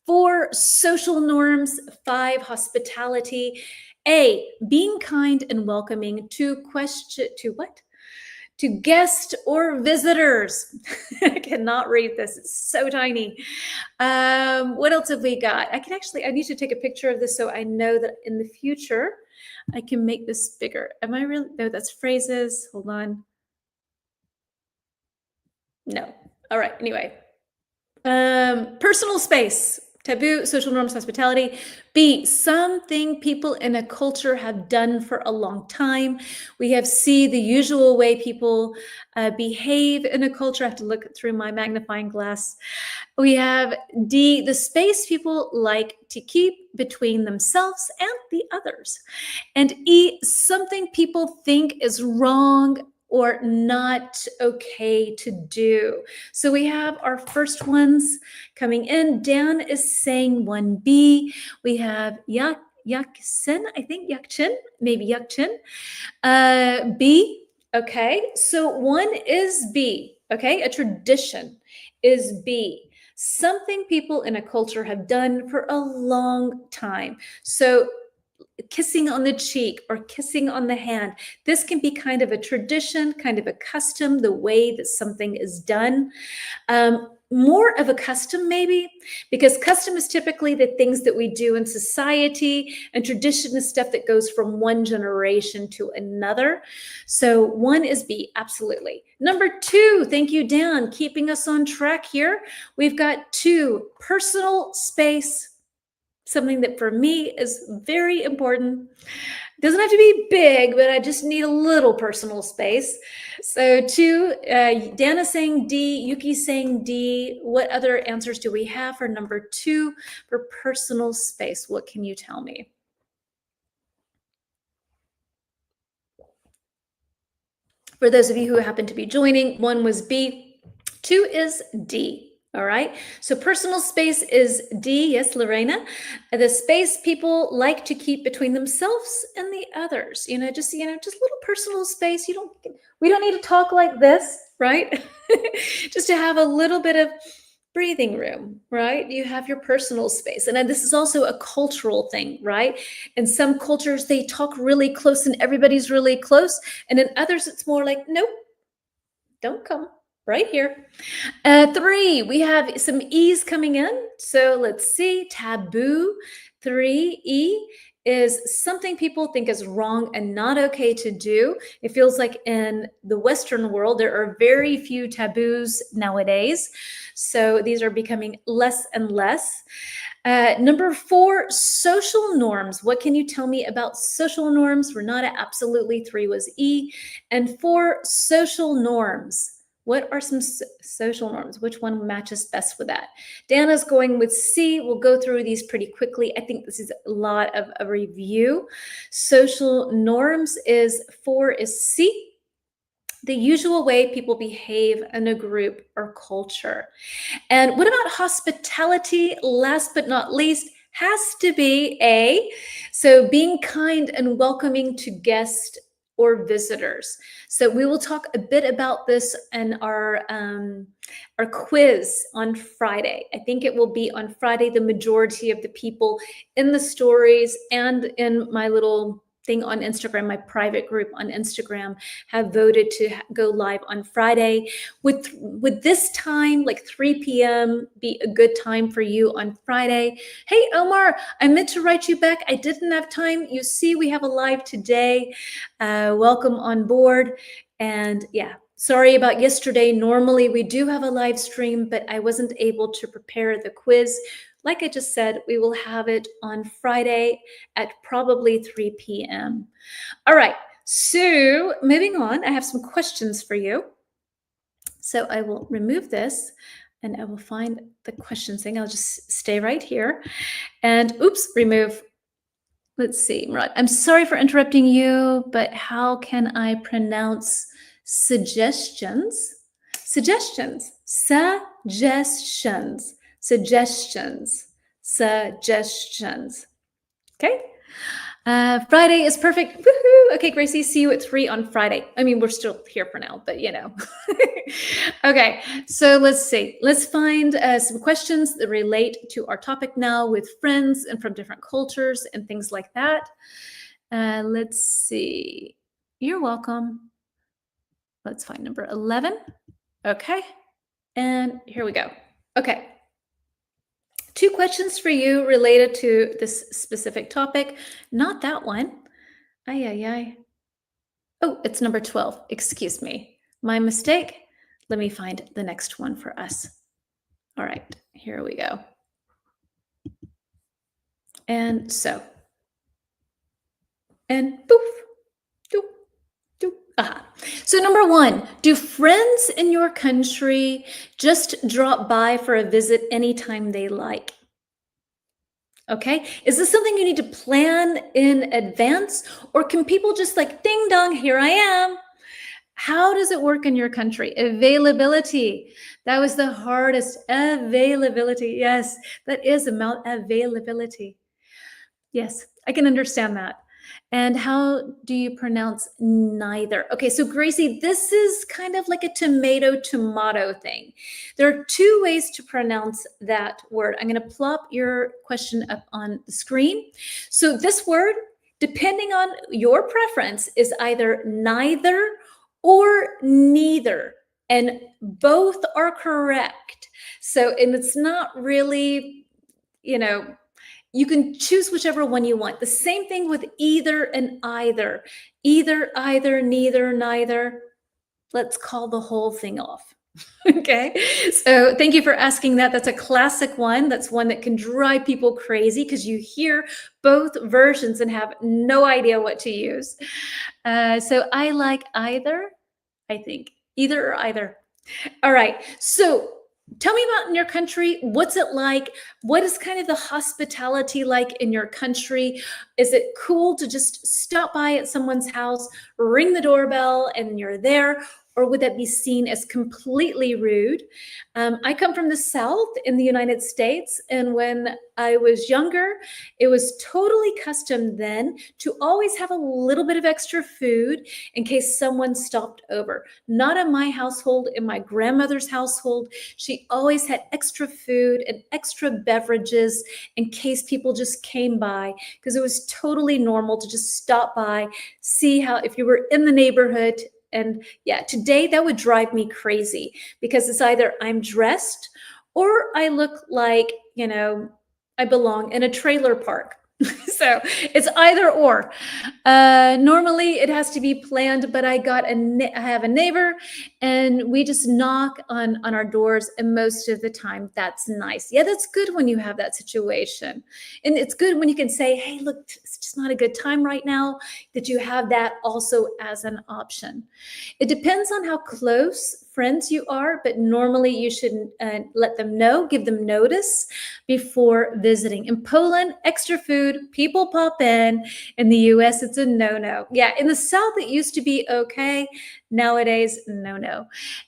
4, social norms. 5, hospitality. A, being kind and welcoming to what? To guests or visitors. I cannot read this. It's so tiny. What else have we got? I need to take a picture of this so I know that in the future I can make this bigger. Am I really? No, that's phrases. Hold on. No. All right. Anyway, personal space. Taboo, social norms, hospitality. B, something people in a culture have done for a long time. We have C, the usual way people behave in a culture. I have to look through my magnifying glass. We have D, the space people like to keep between themselves and the others. And E, something people think is wrong or not okay to do. So we have our first ones coming in. Dan is saying 1B. We have Yaksin, I think Yakchin, maybe Yakchin. B, okay. So one is B, okay. A tradition is B. Something people in a culture have done for a long time. So kissing on the cheek or kissing on the hand. This can be kind of a tradition, kind of a custom, the way that something is done. More of a custom, maybe, because custom is typically the things that we do in society, and tradition is stuff that goes from one generation to another. So one is B, absolutely. Number 2, thank you, Dan, keeping us on track here. We've got 2, personal space. Something that for me is very important. Doesn't have to be big, but I just need a little personal space. So 2, Dana saying D, Yuki saying D. What other answers do we have for number 2 for personal space? What can you tell me? For those of you who happen to be joining, 1 was B, 2 is D. All right. So personal space is D. Yes, Lorena. The space people like to keep between themselves and the others. Just little personal space. We don't need to talk like this, right? Just to have a little bit of breathing room, right? You have your personal space. And this is also a cultural thing, right? In some cultures, they talk really close and everybody's really close. And in others, it's more like, nope, don't come right here. 3, we have some E's coming in. So let's see, taboo. 3E is something people think is wrong and not okay to do. It feels like in the Western world, there are very few taboos nowadays. So these are becoming less and less. Number 4, social norms. What can you tell me about social norms? Renata, absolutely. 3 was E. And 4, social norms. What are some social norms? Which one matches best with that? Dana's going with C. We'll go through these pretty quickly. I think this is a lot of a review. Social norms is 4 is C. The usual way people behave in a group or culture. And what about hospitality? Last but not least, has to be A. So being kind and welcoming to guests or visitors. So we will talk a bit about this in our quiz on Friday. I think it will be on Friday. The majority of the people in the stories and in my little thing on Instagram, my private group on Instagram, have voted to go live on Friday. Would this time, like 3 p.m., be a good time for you on Friday? Hey, Omar, I meant to write you back. I didn't have time. You see, we have a live today. Welcome on board. And yeah, sorry about yesterday. Normally we do have a live stream, but I wasn't able to prepare the quiz. Like I just said, we will have it on Friday at probably 3 p.m. All right, so moving on, I have some questions for you. So I will remove this and I will find the questions thing. I'll just stay right here and oops, remove. Let's see, Murad. I'm sorry for interrupting you, but how can I pronounce suggestions? Suggestions, suggestions, suggestions, suggestions. Okay. Friday is perfect. Woohoo! Okay, Gracie, see you at 3 on Friday. I mean, we're still here for now, but Okay, so let's see. Let's find some questions that relate to our topic now with friends and from different cultures and things like that. Let's see. You're welcome. Let's find number 11. Okay, and here we go. Okay. 2 questions for you related to this specific topic. Not that one. Ay. Oh, it's number 12. Excuse me. My mistake. Let me find the next one for us. All right, here we go. And so, and poof, doop, doop. Aha. So, number one, do friends in your country just drop by for a visit anytime they like? Okay. Is this something you need to plan in advance, or can people just like ding dong, here I am? How does it work in your country? Availability. That was the hardest. Availability. Yes, that is about availability. Yes, I can understand that. And how do you pronounce neither? Okay, so Gracie, this is kind of like a tomato thing. There are two ways to pronounce that word. I'm going to plop your question up on the screen. So this word, depending on your preference, is either neither or neither. And both are correct. So, and it's not really, you know, you can choose whichever one you want. The same thing with either and either. Either, either, neither, neither. Let's call the whole thing off. Okay. So thank you for asking that. That's a classic one. That's one that can drive people crazy because you hear both versions and have no idea what to use. So I like either, I think. Either or either. All right. So tell me about in your country. What's it like? What is kind of the hospitality like in your country? Is it cool to just stop by at someone's house, ring the doorbell, and you're there? Or would that be seen as completely rude? I come from the South in the United States. And when I was younger, it was totally custom then to always have a little bit of extra food in case someone stopped over. Not in my household, in my grandmother's household. She always had extra food and extra beverages in case people just came by, because it was totally normal to just stop by, see how, if you were in the neighborhood. And yeah, today that would drive me crazy because it's either I'm dressed or I look like, I belong in a trailer park. So it's either or. Normally it has to be planned, but I have a neighbor, and we just knock on our doors, and most of the time that's nice. Yeah, that's good when you have that situation, and it's good when you can say, "Hey, look, it's just not a good time right now." That you have that also as an option. It depends on how close friends you are, but normally you should let them know, give them notice before visiting. In Poland, extra food, people pop in. In the US, it's a no-no. Yeah, in the South, it used to be okay. Nowadays, no-no.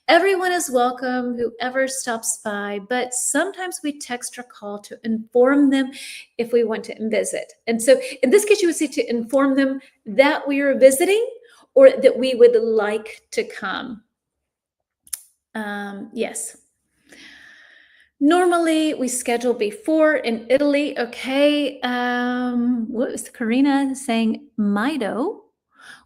Everyone is welcome, whoever stops by, but sometimes we text or call to inform them if we want to visit. And so in this case, you would say to inform them that we are visiting or that we would like to come. Yes. Normally we schedule before in Italy. Okay. What was Karina saying? Mido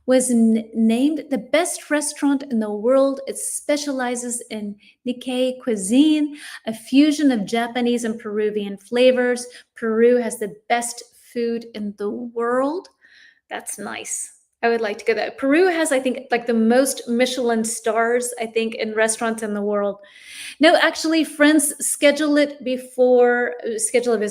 was named the best restaurant in the world. It specializes in Nikkei cuisine, a fusion of Japanese and Peruvian flavors. Peru has the best food in the world. That's nice. I would like to go there. Peru has, I think, like the most Michelin stars, I think, in restaurants in the world. No, actually, friends, schedule a visit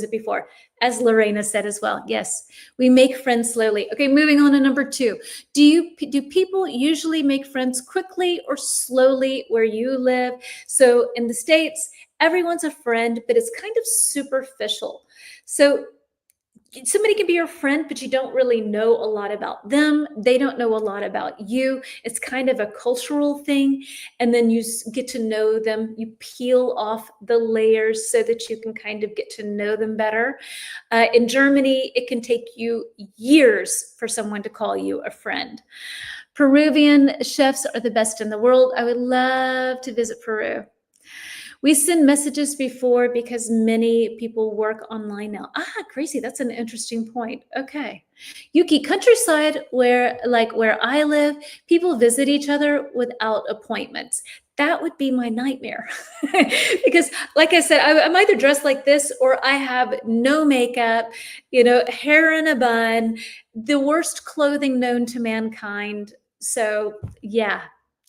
before, as Lorena said as well. Yes, we make friends slowly. Okay, moving on to number two. Do people usually make friends quickly or slowly where you live? So in the States, everyone's a friend, but it's kind of superficial. So somebody can be your friend, but you don't really know a lot about them. They don't know a lot about you. It's kind of a cultural thing. And then you get to know them. You peel off the layers so that you can kind of get to know them better. In Germany, it can take you years for someone to call you a friend. Peruvian chefs are the best in the world. I would love to visit Peru. We send messages before because many people work online now. Gracie, that's an interesting point. Okay. Yuki, countryside where I live, people visit each other without appointments. That would be my nightmare. Because like I said, I'm either dressed like this or I have no makeup, hair in a bun, the worst clothing known to mankind. So yeah,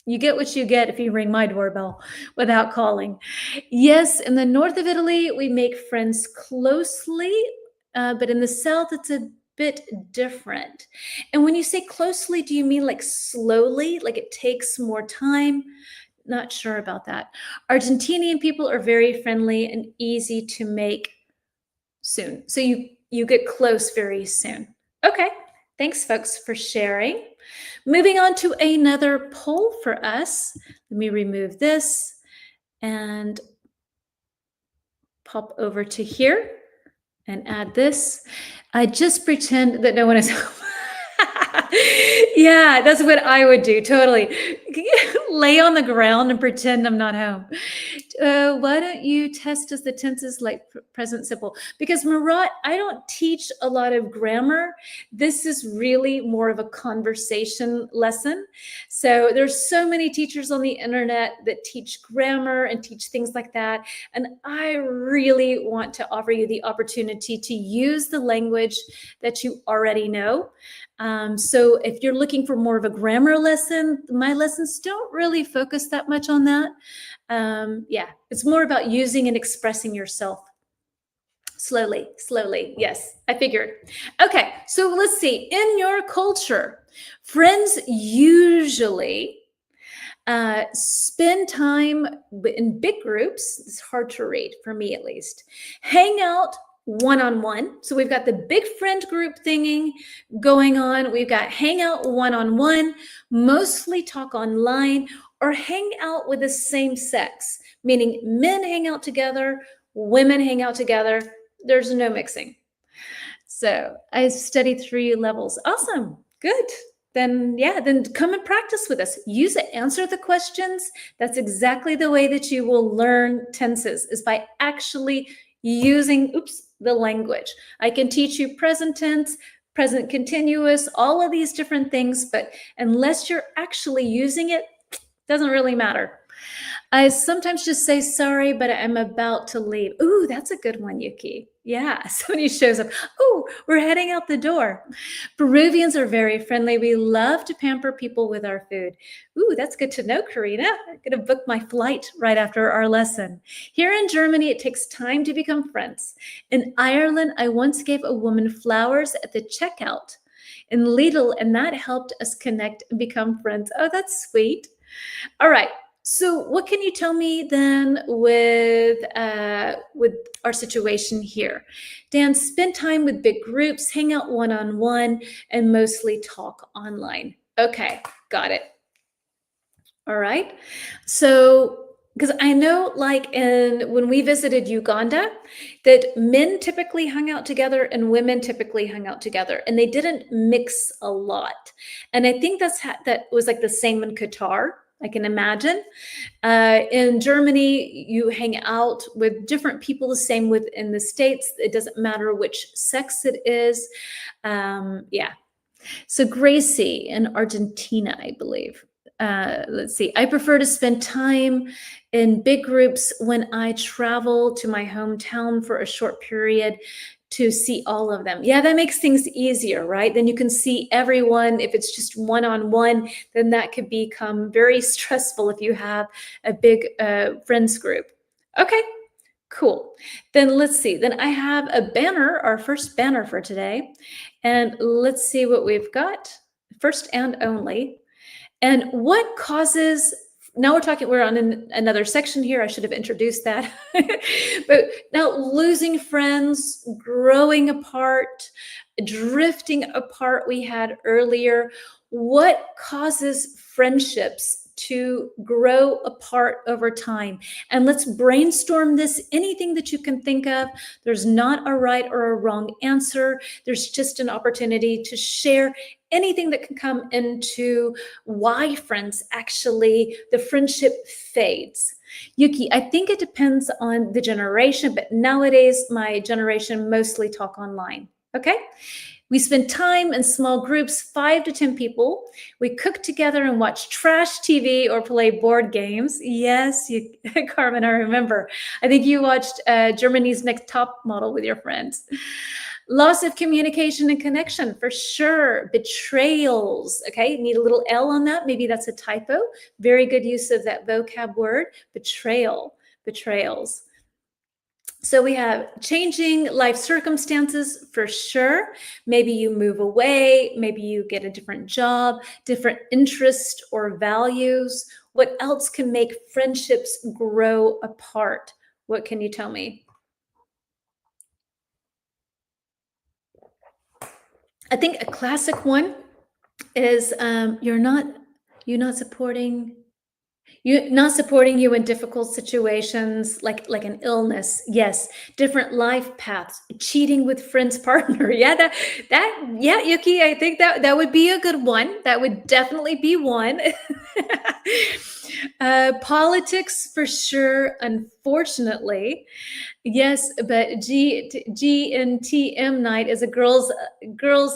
you get what you get if you ring my doorbell without calling. Yes, in the north of Italy, we make friends closely but in the South, it's a bit different. And when you say closely, do you mean like slowly, like it takes more time? Not sure about that. Argentinian people are very friendly and easy to make soon. So you get close very soon. Okay. Thanks, folks, for sharing. Moving on to another poll for us. Let me remove this and pop over to here and add this. I just pretend that no one is home. Yeah, that's what I would do. Totally. Lay on the ground and pretend I'm not home. Why don't you test us the tenses like present simple? Because Marat, I don't teach a lot of grammar. This is really more of a conversation lesson. So there's so many teachers on the internet that teach grammar and teach things like that. And I really want to offer you the opportunity to use the language that you already know. So if you're looking for more of a grammar lesson, my lessons don't really focus that much on that. Yeah, it's more about using and expressing yourself slowly. Yes, I figured. Okay, so let's see. In your culture, friends usually spend time in big groups. It's hard to read for me, at least. Hang out one-on-one. So we've got the big friend group thingy going on. We've got hang out one-on-one, mostly talk online, or hang out with the same sex, meaning men hang out together, women hang out together. There's no mixing. So I studied 3 levels. Awesome. Good. Then come and practice with us. Use it. Answer the questions. That's exactly the way that you will learn tenses, is by actually using the language. I can teach you present tense, present continuous, all of these different things, but unless you're actually using it, doesn't really matter. I sometimes just say sorry, but I'm about to leave. Ooh, that's a good one, Yuki. Yeah, somebody shows up. Oh, we're heading out the door. Peruvians are very friendly. We love to pamper people with our food. Ooh, that's good to know, Karina. I'm going to book my flight right after our lesson. Here in Germany, it takes time to become friends. In Ireland, I once gave a woman flowers at the checkout in Lidl, and that helped us connect and become friends. Oh, that's sweet. All right. So what can you tell me then with our situation here? Dan, spend time with big groups, hang out one-on-one, and mostly talk online. Okay, got it. All right. So, because I know like when we visited Uganda, that men typically hung out together and women typically hung out together, and they didn't mix a lot. And I think that was like the same in Qatar. I can imagine. In Germany, you hang out with different people, the same within the States. It doesn't matter which sex it is. Yeah. So Gracie in Argentina, I believe. Let's see. I prefer to spend time in big groups when I travel to my hometown for a short period to see all of them. Yeah, that makes things easier, right? Then you can see everyone. If it's just one-on-one, then that could become very stressful if you have a big friends group. Okay, cool. Then let's see. Then I have a banner, our first banner for today. And let's see what we've got. First and only. And what causes, now we're on another section here. I should have introduced that. But now losing friends, growing apart, drifting apart we had earlier. What causes friendships to grow apart over time? And let's brainstorm this, anything that you can think of. There's not a right or a wrong answer. There's just an opportunity to share anything that can come into why friends actually, the friendship fades. Yuki, I think it depends on the generation, but nowadays my generation mostly talk online. Okay. We spend time in small groups, 5 to 10 people. We cook together and watch trash TV or play board games. Yes, Carmen, I remember. I think you watched Germany's Next Top Model with your friends. Loss of communication and connection, for sure. Betrayals, okay? Need a little L on that. Maybe that's a typo. Very good use of that vocab word, betrayals. So we have changing life circumstances for sure. Maybe you move away, maybe you get a different job, different interest or values. What else can make friendships grow apart? What can you tell me? I think a classic one is you're not supporting you in difficult situations like an illness. Yes, different life paths, cheating with friend's partner. Yeah, that yeah, Yuki, I think that would be a good one. That would definitely be one. Politics for sure, unfortunately. Yes, but G and TM night is a girls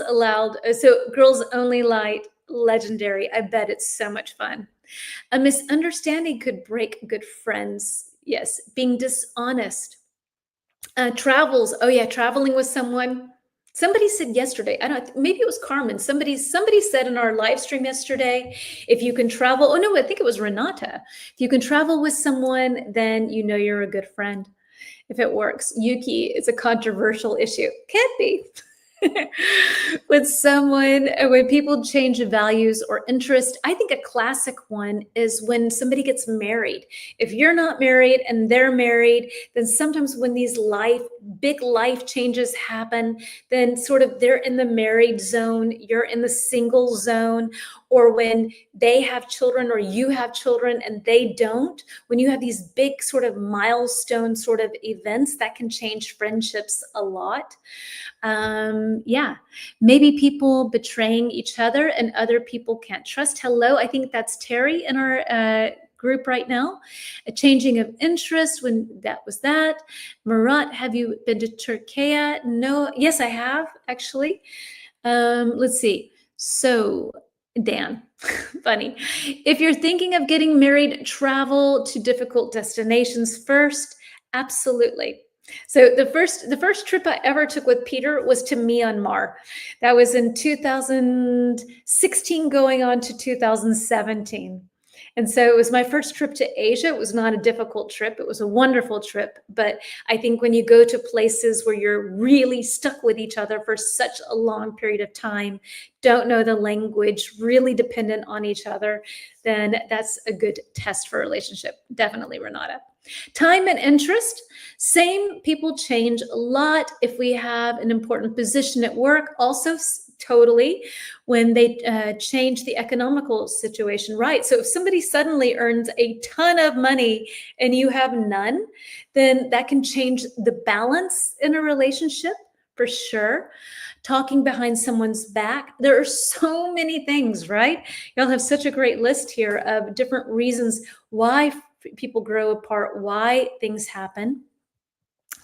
allowed, so girls only light, legendary. I bet it's so much fun. A misunderstanding could break good friends. Yes, being dishonest. Travels. Oh yeah, traveling with someone. Somebody said yesterday, I don't, maybe it was Carmen. Somebody said in our live stream yesterday, if you can travel, oh no, I think it was Renata. If you can travel with someone, then you know you're a good friend. If it works. Yuki, it's a controversial issue. Can't be. With someone, when people change values or interest, I think a classic one is when somebody gets married. If you're not married and they're married, then sometimes when these big life changes happen, then sort of they're in the married zone, you're in the single zone, or when they have children or you have children and they don't, when you have these big sort of milestone sort of events that can change friendships a lot. Yeah, maybe people betraying each other and other people can't trust. Hello, I think that's Terry in our group right now. A changing of interest, when that was that. Murat, have you been to Turkey? No, yes, I have actually. Let's see. So, Dan, funny. If you're thinking of getting married, travel to difficult destinations first. Absolutely. So the first trip I ever took with Peter was to Myanmar. That was in 2016 going on to 2017. And so it was my first trip to Asia. It was not a difficult trip. It was a wonderful trip. But I think when you go to places where you're really stuck with each other for such a long period of time, don't know the language, really dependent on each other, then that's a good test for a relationship. Definitely, Renata. Time and interest, same, people change a lot. If we have an important position at work, also totally, when they change the economical situation, right? So if somebody suddenly earns a ton of money and you have none, then that can change the balance in a relationship for sure. Talking behind someone's back. There are so many things, right? Y'all have such a great list here of different reasons why people grow apart, why things happen.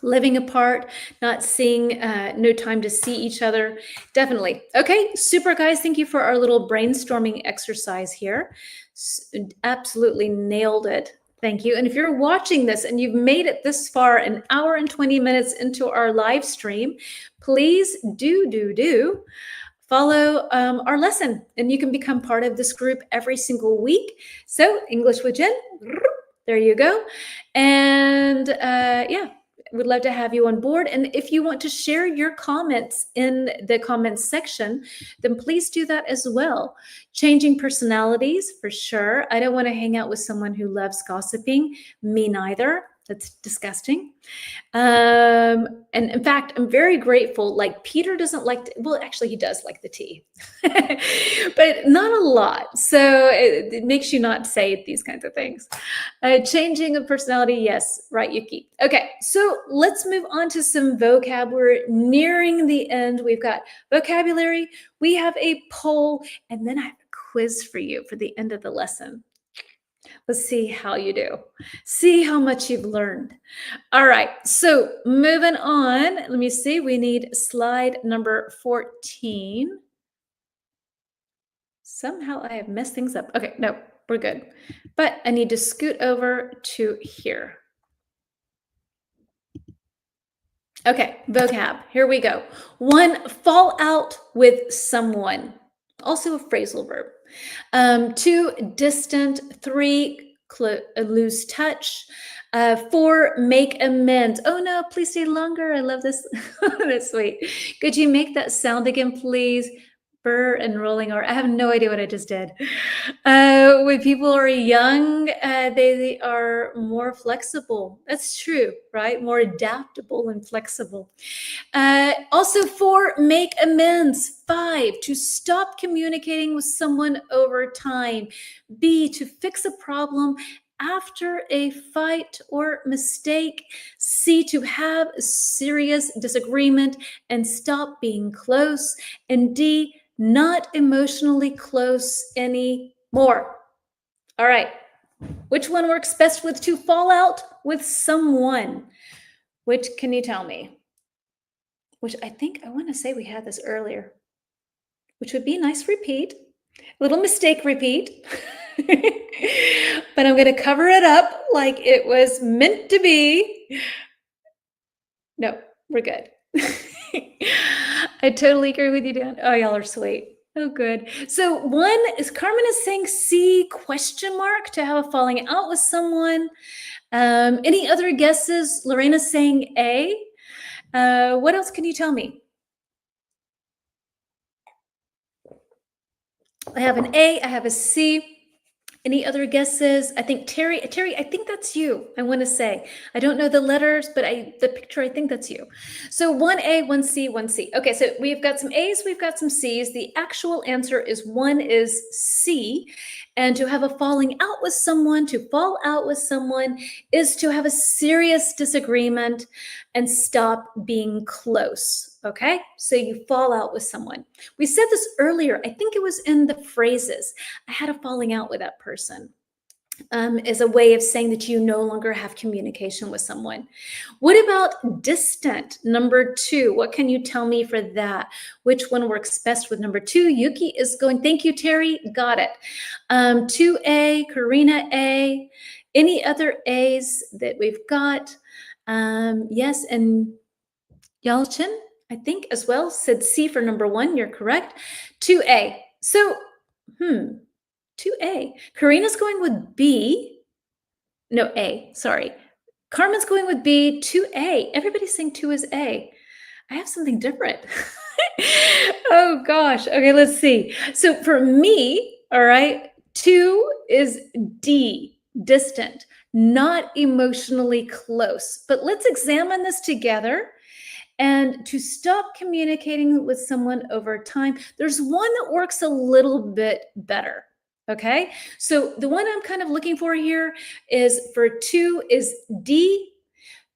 Living apart, not seeing, no time to see each other. Definitely. Okay, super, guys. Thank you for our little brainstorming exercise here. Absolutely nailed it. Thank you. And if you're watching this and you've made it this far, an hour and 20 minutes into our live stream, please do follow our lesson, and you can become part of this group every single week. So English with Jen, there you go. And yeah, would love to have you on board. And if you want to share your comments in the comments section, then please do that as well. Changing personalities, for sure. I don't want to hang out with someone who loves gossiping. Me neither. That's disgusting. And in fact, I'm very grateful. Like Peter doesn't like, well, actually he does like the tea, but not a lot. So it makes you not say these kinds of things. Changing of personality. Yes. Right, Yuki. Okay. So let's move on to some vocab. We're nearing the end. We've got vocabulary. We have a poll, and then I have a quiz for you for the end of the lesson. Let's see how you do. See how much you've learned. All right, so moving on. Let me see. We need slide number 14. Somehow I have messed things up. Okay, no, we're good. But I need to scoot over to here. Okay, vocab. Here we go. 1, fall out with someone. Also a phrasal verb. 2, distant. 3, lose touch. 4, make amends. Oh no, please stay longer. I love this. That's sweet. Could you make that sound again, please? Burr and rolling R. I have no idea what I just did. When people are young, they are more flexible. That's true, right? More adaptable and flexible. Also, 4, make amends. 5, to stop communicating with someone over time. B, to fix a problem after a fight or mistake. C, to have a serious disagreement and stop being close. And D, not emotionally close anymore. All right. Which one works best with to fall out with someone? Which can you tell me? Which I think I want to say we had this earlier, which would be a nice repeat, a little mistake repeat. But I'm going to cover it up like it was meant to be. No, we're good. I totally agree with you, Dan. Oh, y'all are sweet. Oh, good. So one is Carmen is saying C question mark to have a falling out with someone. Any other guesses? Lorena's saying A. What else can you tell me? I have an A, I have a C. Any other guesses? I think Terry, I think that's you. I want to say, I don't know the letters, but the picture, I think that's you. So 1A, 1C, 1C. Okay, so we've got some A's, we've got some C's. The actual answer is 1 is C. And to have a falling out with someone, to fall out with someone is to have a serious disagreement and stop being close. Okay, so you fall out with someone. We said this earlier. I think it was in the phrases. I had a falling out with that person as a way of saying that you no longer have communication with someone. What about distant? Number 2. What can you tell me for that? Which one works best with number 2? Yuki is going, thank you, Terry. Got it. 2A, Karina A. Any other A's that we've got? Yes, and Yalchin, I think as well, said C for number 1. You're correct. 2A. So, 2A. Karina's going with B. No, A. Sorry. Carmen's going with B. 2A. Everybody's saying 2 is A. I have something different. Oh, gosh. Okay, let's see. So for me, all right, 2 is D. Distant, not emotionally close. But let's examine this together. And to stop communicating with someone over time, there's one that works a little bit better. Okay, so the one I'm kind of looking for here is for 2 is D.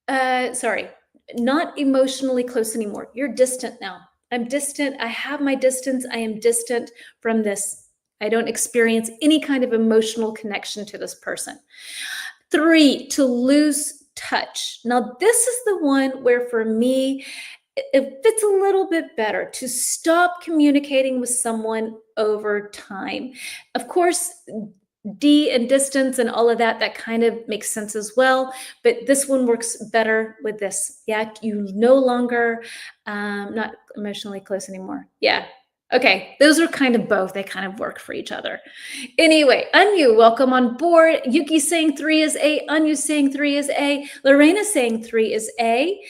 Sorry, not emotionally close anymore. You're distant now. I'm distant. I have my distance. I am distant from this. I don't experience any kind of emotional connection to this person. 3, to lose touch. Now, this is the one where for me, it fits a little bit better to stop communicating with someone over time. Of course, D and distance and all of that, that kind of makes sense as well. But this one works better with this. Yeah, you no longer, not emotionally close anymore. Yeah. Okay, those are kind of both. They kind of work for each other. Anyway, Anu, welcome on board. Yuki saying 3 is A. Anu saying 3 is A. Lorena saying 3 is A.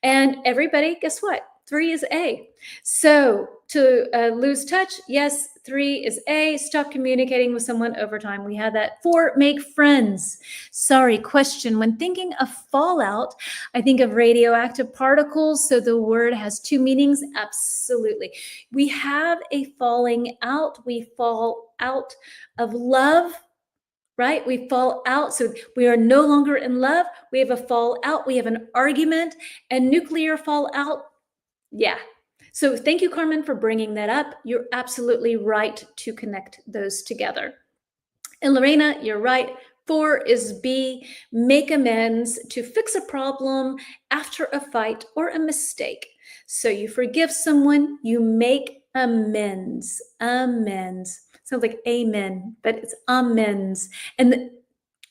And everybody, guess what? 3 is A. So to lose touch, yes, 3 is A. Stop communicating with someone over time. We had that. 4, make friends. Sorry, question. When thinking of fallout, I think of radioactive particles. So the word has 2 meanings. Absolutely. We have a falling out. We fall out of love. Right? We fall out. So we are no longer in love. We have a fall out. We have an argument and nuclear fallout. Yeah. So thank you, Carmen, for bringing that up. You're absolutely right to connect those together. And Lorena, you're right. 4 is B, make amends to fix a problem after a fight or a mistake. So you forgive someone, you make amends. Amends. Sounds like amen, but it's amends. And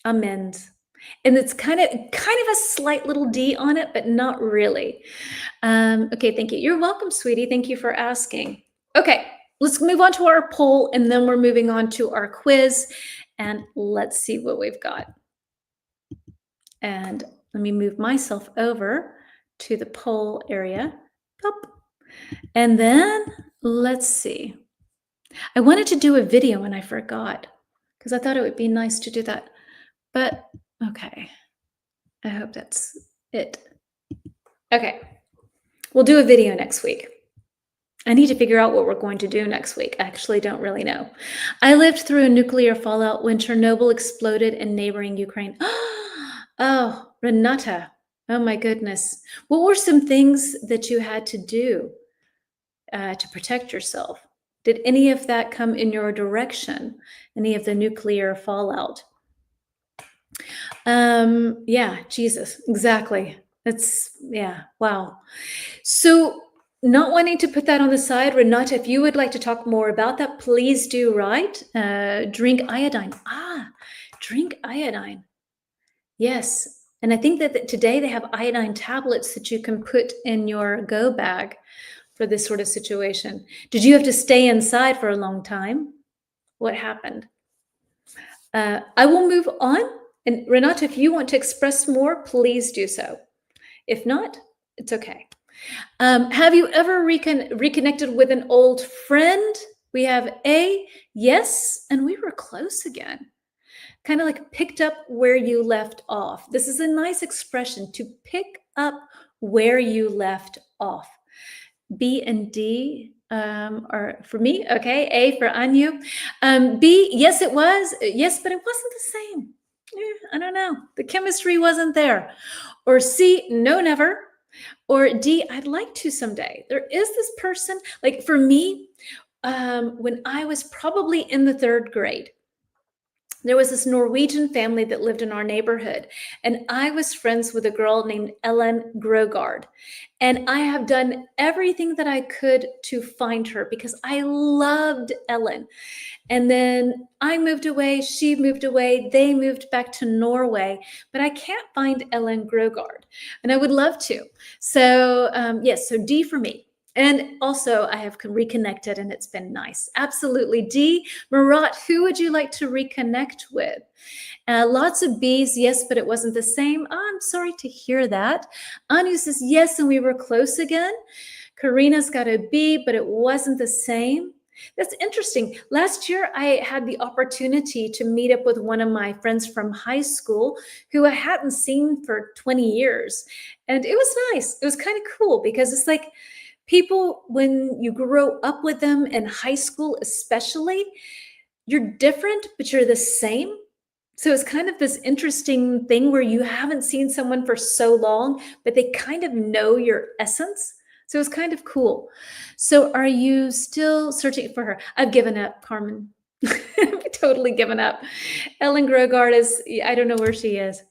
amends. And it's kind of a slight little D on it, but not really. Okay, thank you. You're welcome, sweetie. Thank you for asking. Okay, let's move on to our poll, and then we're moving on to our quiz. And let's see what we've got. And let me move myself over to the poll area. Pop. And then let's see. I wanted to do a video and I forgot because I thought it would be nice to do that. But okay, I hope that's it. Okay, we'll do a video next week. I need to figure out what we're going to do next week. I actually don't really know. I lived through a nuclear fallout when Chernobyl exploded in neighboring Ukraine. Oh, Renata. Oh my goodness. What were some things that you had to do to protect yourself? Did any of that come in your direction? Any of the nuclear fallout? Yeah, Jesus, exactly. Yeah, wow. So, not wanting to put that on the side, Renata, if you would like to talk more about that, please do, right? Drink iodine. Drink iodine. Yes. And I think that today they have iodine tablets that you can put in your go bag for this sort of situation. Did you have to stay inside for a long time? What happened? I will move on. And Renata, if you want to express more, please do so. If not, it's okay. Have you ever reconnected with an old friend? We have A, yes, and we were close again. Kind of like picked up where you left off. This is a nice expression, to pick up where you left off. B and D are for me. Okay, A for Anu. B, yes, it was. Yes, but it wasn't the same. I don't know. The chemistry wasn't there. Or C, no, never. Or D, I'd like to someday. There is this person, like for me, when I was probably in the 3rd grade, there was this Norwegian family that lived in our neighborhood, and I was friends with a girl named Ellen Grogard. And I have done everything that I could to find her because I loved Ellen. And then I moved away, she moved away, they moved back to Norway, but I can't find Ellen Grogard, and I would love to. So, yes, so D for me. And also, I have reconnected, and it's been nice. Absolutely. D, Marat, who would you like to reconnect with? Lots of B's, yes, but it wasn't the same. Oh, I'm sorry to hear that. Anu says yes, and we were close again. Karina's got a B, but it wasn't the same. That's interesting. Last year, I had the opportunity to meet up with one of my friends from high school who I hadn't seen for 20 years. And it was nice. It was kind of cool because it's like people, when you grow up with them in high school, especially, you're different, but you're the same. So it's kind of this interesting thing where you haven't seen someone for so long, but they kind of know your essence. So it's kind of cool. So are you still searching for her? I've given up, Carmen. I've totally given up. Ellen Grogard is, I don't know where she is.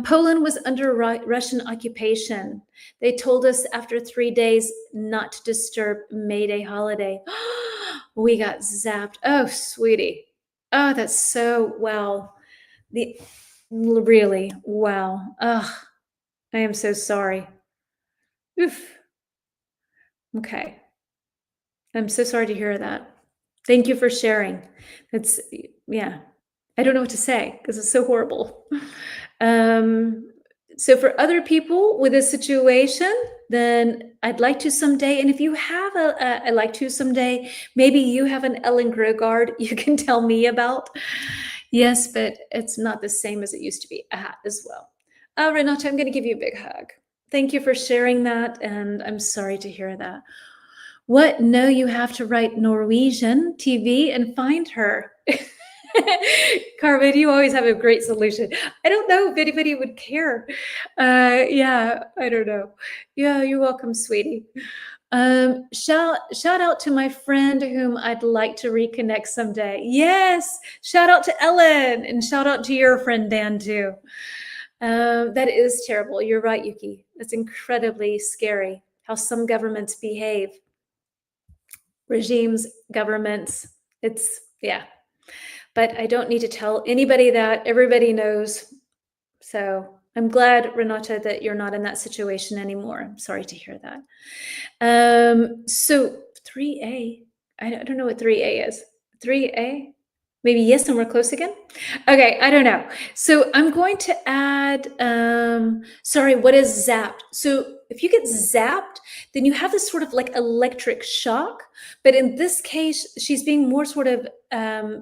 Poland was under Russian occupation. They told us after 3 days not to disturb May Day holiday. We got zapped. Oh, sweetie. Oh, that's so well. Really wow. Ugh, I am so sorry. Oof. Okay. I'm so sorry to hear that. Thank you for sharing. It's yeah. I don't know what to say because it's so horrible. So for other people with a situation, then I'd like to someday. And if you have I'd like to someday, maybe you have an Ellen Grogard you can tell me about. Yes, but it's not the same as it used to be as well. Renata, I'm going to give you a big hug. Thank you for sharing that, and I'm sorry to hear that. What? No, you have to write Norwegian TV and find her. Carmen, you always have a great solution. I don't know if anybody would care. Yeah, I don't know. Yeah, you're welcome, sweetie. Shout out to my friend whom I'd like to reconnect someday. Yes, shout out to Ellen, and shout out to your friend Dan too. That is terrible. You're right, Yuki. That's incredibly scary how some governments behave. Regimes, governments, yeah. But I don't need to tell anybody that. Everybody knows. So I'm glad, Renata, that you're not in that situation anymore. I'm sorry to hear that. So 3A, I don't know what 3A is. 3A? Maybe yes, and we're close again? Okay, I don't know. So I'm going to add, sorry, what is zapped? So if you get zapped, then you have this sort of like electric shock. But in this case, she's being more sort of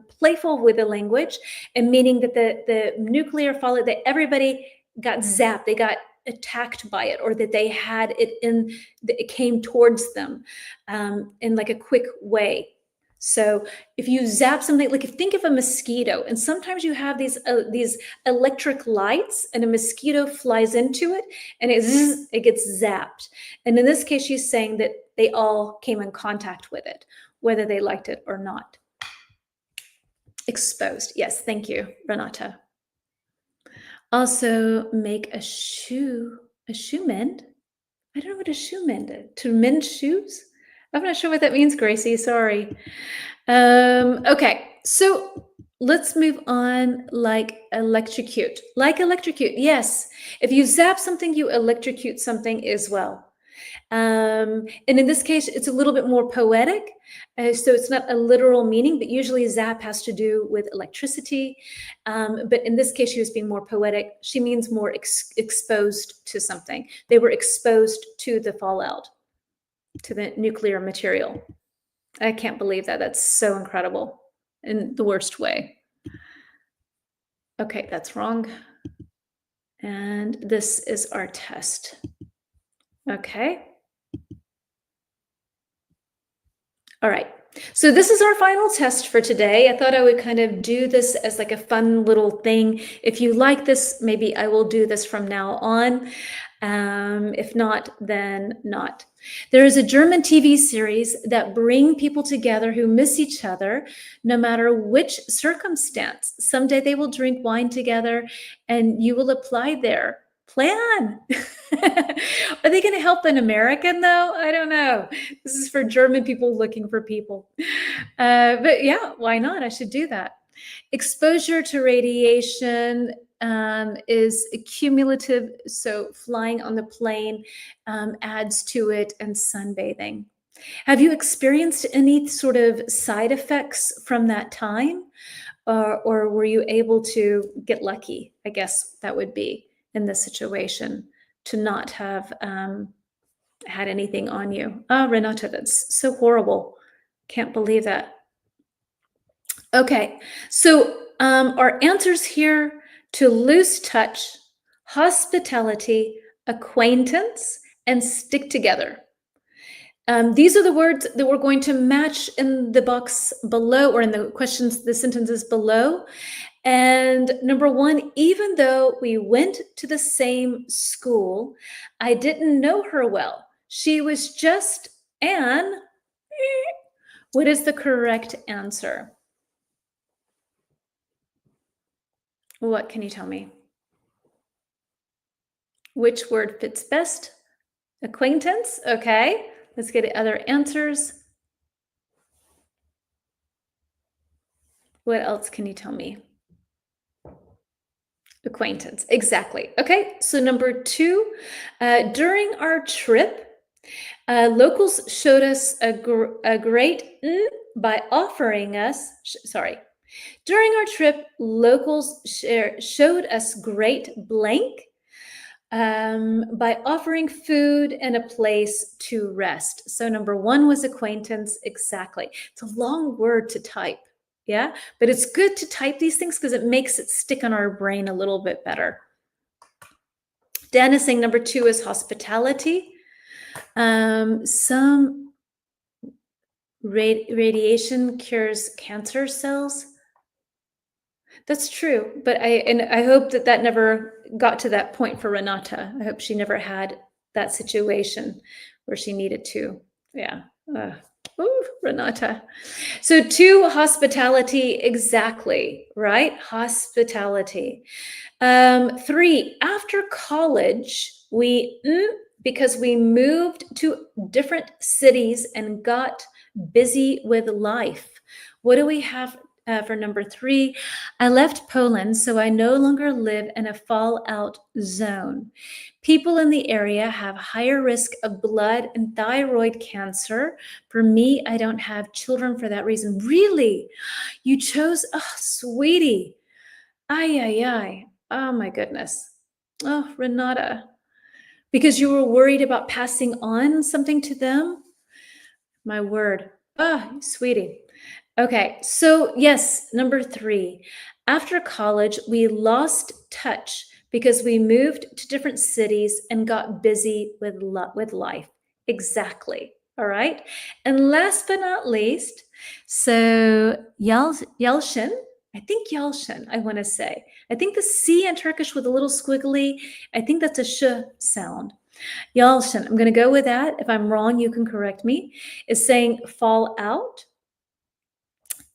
playful with the language, and meaning that the nuclear fallout, that everybody got zapped, they got attacked by it, or that they had it it came towards them in like a quick way. So if you zap something, like if think of a mosquito, and sometimes you have these electric lights, and a mosquito flies into it, and it gets zapped. And in this case, she's saying that they all came in contact with it, whether they liked it or not. Exposed. Yes, thank you, Renata. Also, make a shoe mend. I don't know what a shoe mend is. To mend shoes? I'm not sure what that means, Gracie. Sorry. Okay, so let's move on. Like electrocute. Like electrocute. Yes. If you zap something, you electrocute something as well. And in this case, it's a little bit more poetic. So it's not a literal meaning, but usually zap has to do with electricity. But in this case, she was being more poetic. She means more exposed to something. They were exposed to the fallout, to the nuclear material. I can't believe that. That's so incredible in the worst way. Okay, that's wrong. And this is our test. Okay. All right. So this is our final test for today. I thought I would kind of do this as like a fun little thing. If you like this, maybe I will do this from now on. If not, then not. There is a German TV series that bring people together who miss each other, no matter which circumstance. Someday they will drink wine together, and you will apply their plan. Are they going to help an American, though? I don't know. This is for German people looking for people. But yeah, why not? I should do that. Exposure to radiation is cumulative. So flying on the plane adds to it, and sunbathing. Have you experienced any sort of side effects from that time? Or were you able to get lucky? I guess that would be in this situation, to not have had anything on you. Oh, Renata, that's so horrible. Can't believe that. Okay, so our answers here: to lose touch, hospitality, acquaintance, and stick together. These are the words that we're going to match in the box below, or in the questions, the sentences below. And number one, even though we went to the same school, I didn't know her well. She was just an. What is the correct answer? What can you tell me? Which word fits best? Acquaintance. Okay, let's get other answers. What else can you tell me? Acquaintance. Exactly. Okay, so number two, during our trip, locals showed us a great by offering us, during our trip, locals showed us great blank by offering food and a place to rest. So number one was acquaintance. Exactly. It's a long word to type. Yeah, but it's good to type these things because it makes it stick on our brain a little bit better. Dan is saying number two is hospitality. Some radiation cures cancer cells. That's true, but I hope that never got to that point for Renata. I hope she never had that situation where she needed to. Yeah. Ooh, Renata. So two, hospitality. Exactly, right? Hospitality. Three, after college, because we moved to different cities and got busy with life. What do we have For number 3, I left Poland, so I no longer live in a fallout zone. People in the area have higher risk of blood and thyroid cancer. For me, I don't have children for that reason. Really? You chose, oh, sweetie. Ay, ay, ay. Oh, my goodness. Oh, Renata, because you were worried about passing on something to them? My word. Ah, sweetie. Okay, so yes, number 3. After college, we lost touch because we moved to different cities and got busy with life. Exactly. All right. And last but not least, so Yelchin, I think Yelchin, I want to say. I think the C in Turkish with a little squiggly, I think that's a sh sound. Yalshin, I'm going to go with that. If I'm wrong, you can correct me, is saying fall out.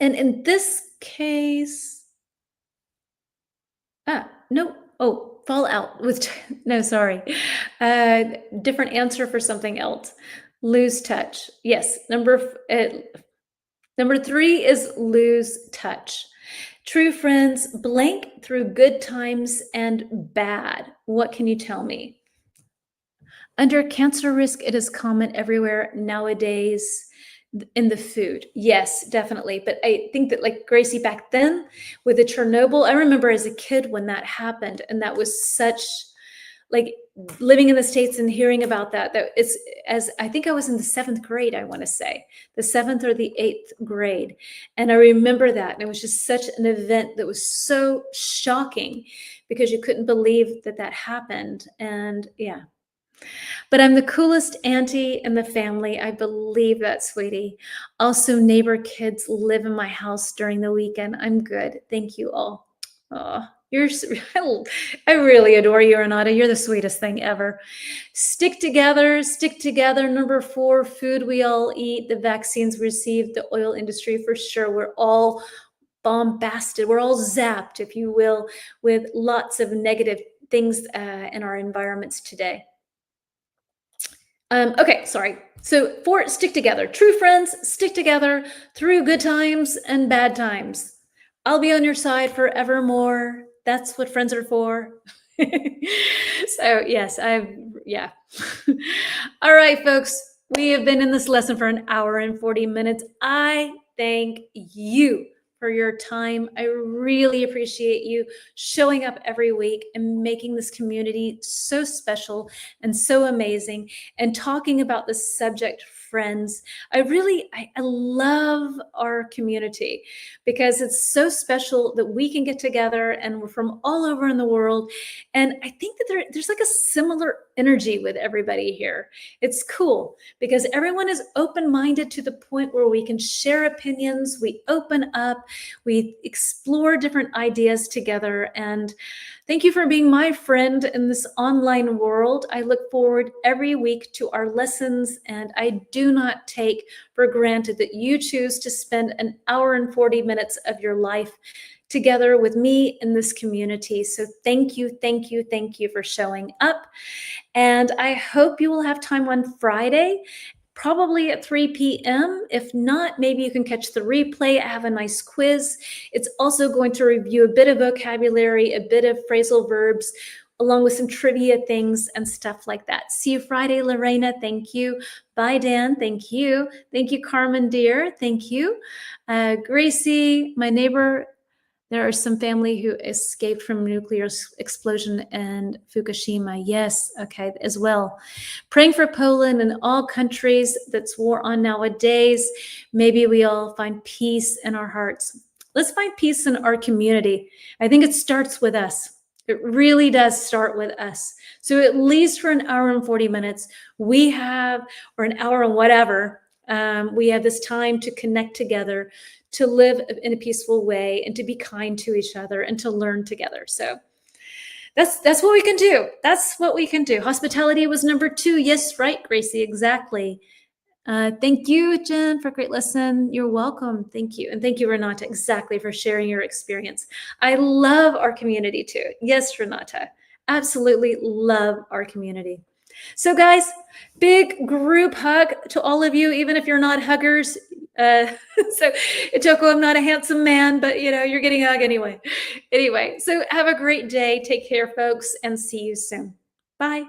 And in this case, no, oh, fall out with, no, sorry. Different answer for something else. Lose touch. Yes, number 3 is lose touch. True friends blank through good times and bad. What can you tell me? Under cancer risk, it is common everywhere nowadays in the food. Yes, definitely. But I think that, like Gracie, back then with the Chernobyl, I remember as a kid when that happened, and that was such, like, living in the States and hearing about that, that it's, as I think I was in the 7th grade, I want to say, the 7th or the 8th grade. And I remember that. And it was just such an event that was so shocking because you couldn't believe that that happened. And yeah. But I'm the coolest auntie in the family. I believe that, sweetie. Also, neighbor kids live in my house during the weekend. I'm good. Thank you all. Oh, I really adore you, Renata. You're the sweetest thing ever. Stick together, stick together. Number 4, food we all eat, the vaccines received, the oil industry for sure. We're all bombasted. We're all zapped, if you will, with lots of negative things in our environments today. Okay, sorry. So 4, stick together. True friends stick together through good times and bad times. I'll be on your side forevermore. That's what friends are for. So yes, yeah. All right, folks, we have been in this lesson for an hour and 40 minutes. I thank you for your time. I really appreciate you showing up every week and making this community so special and so amazing, and talking about this subject, friends. I love our community because it's so special that we can get together and we're from all over in the world. And I think that there's like a similar energy with everybody here. It's cool because everyone is open-minded to the point where we can share opinions, we open up, we explore different ideas together. And thank you for being my friend in this online world. I look forward every week to our lessons, and I do not take for granted that you choose to spend an hour and 40 minutes of your life together with me in this community. So thank you, thank you, thank you for showing up. And I hope you will have time on Friday, probably at 3 p.m. If not, maybe you can catch the replay. I have a nice quiz. It's also going to review a bit of vocabulary, a bit of phrasal verbs, along with some trivia things and stuff like that. See you Friday, Lorena. Thank you. Bye, Dan. Thank you. Thank you, Carmen, dear. Thank you. Gracie, my neighbor, there are some family who escaped from nuclear explosion in Fukushima. Yes, okay, as well. Praying for Poland and all countries that's war on nowadays. Maybe we all find peace in our hearts. Let's find peace in our community. I think it starts with us. It really does start with us. So at least for an hour and 40 minutes, we have, or an hour and whatever, we have this time to connect together, to live in a peaceful way, and to be kind to each other and to learn together. So that's what we can do. That's what we can do. Hospitality was number 2. Yes, right, Gracie, exactly. Thank you, Jen, for a great lesson. You're welcome. Thank you. And thank you, Renata, exactly, for sharing your experience. I love our community too. Yes, Renata, absolutely love our community. So, guys, big group hug to all of you, even if you're not huggers. Uh, so, Joko, I'm not a handsome man, but you're getting a hug anyway. Anyway, so have a great day. Take care, folks, and see you soon. Bye.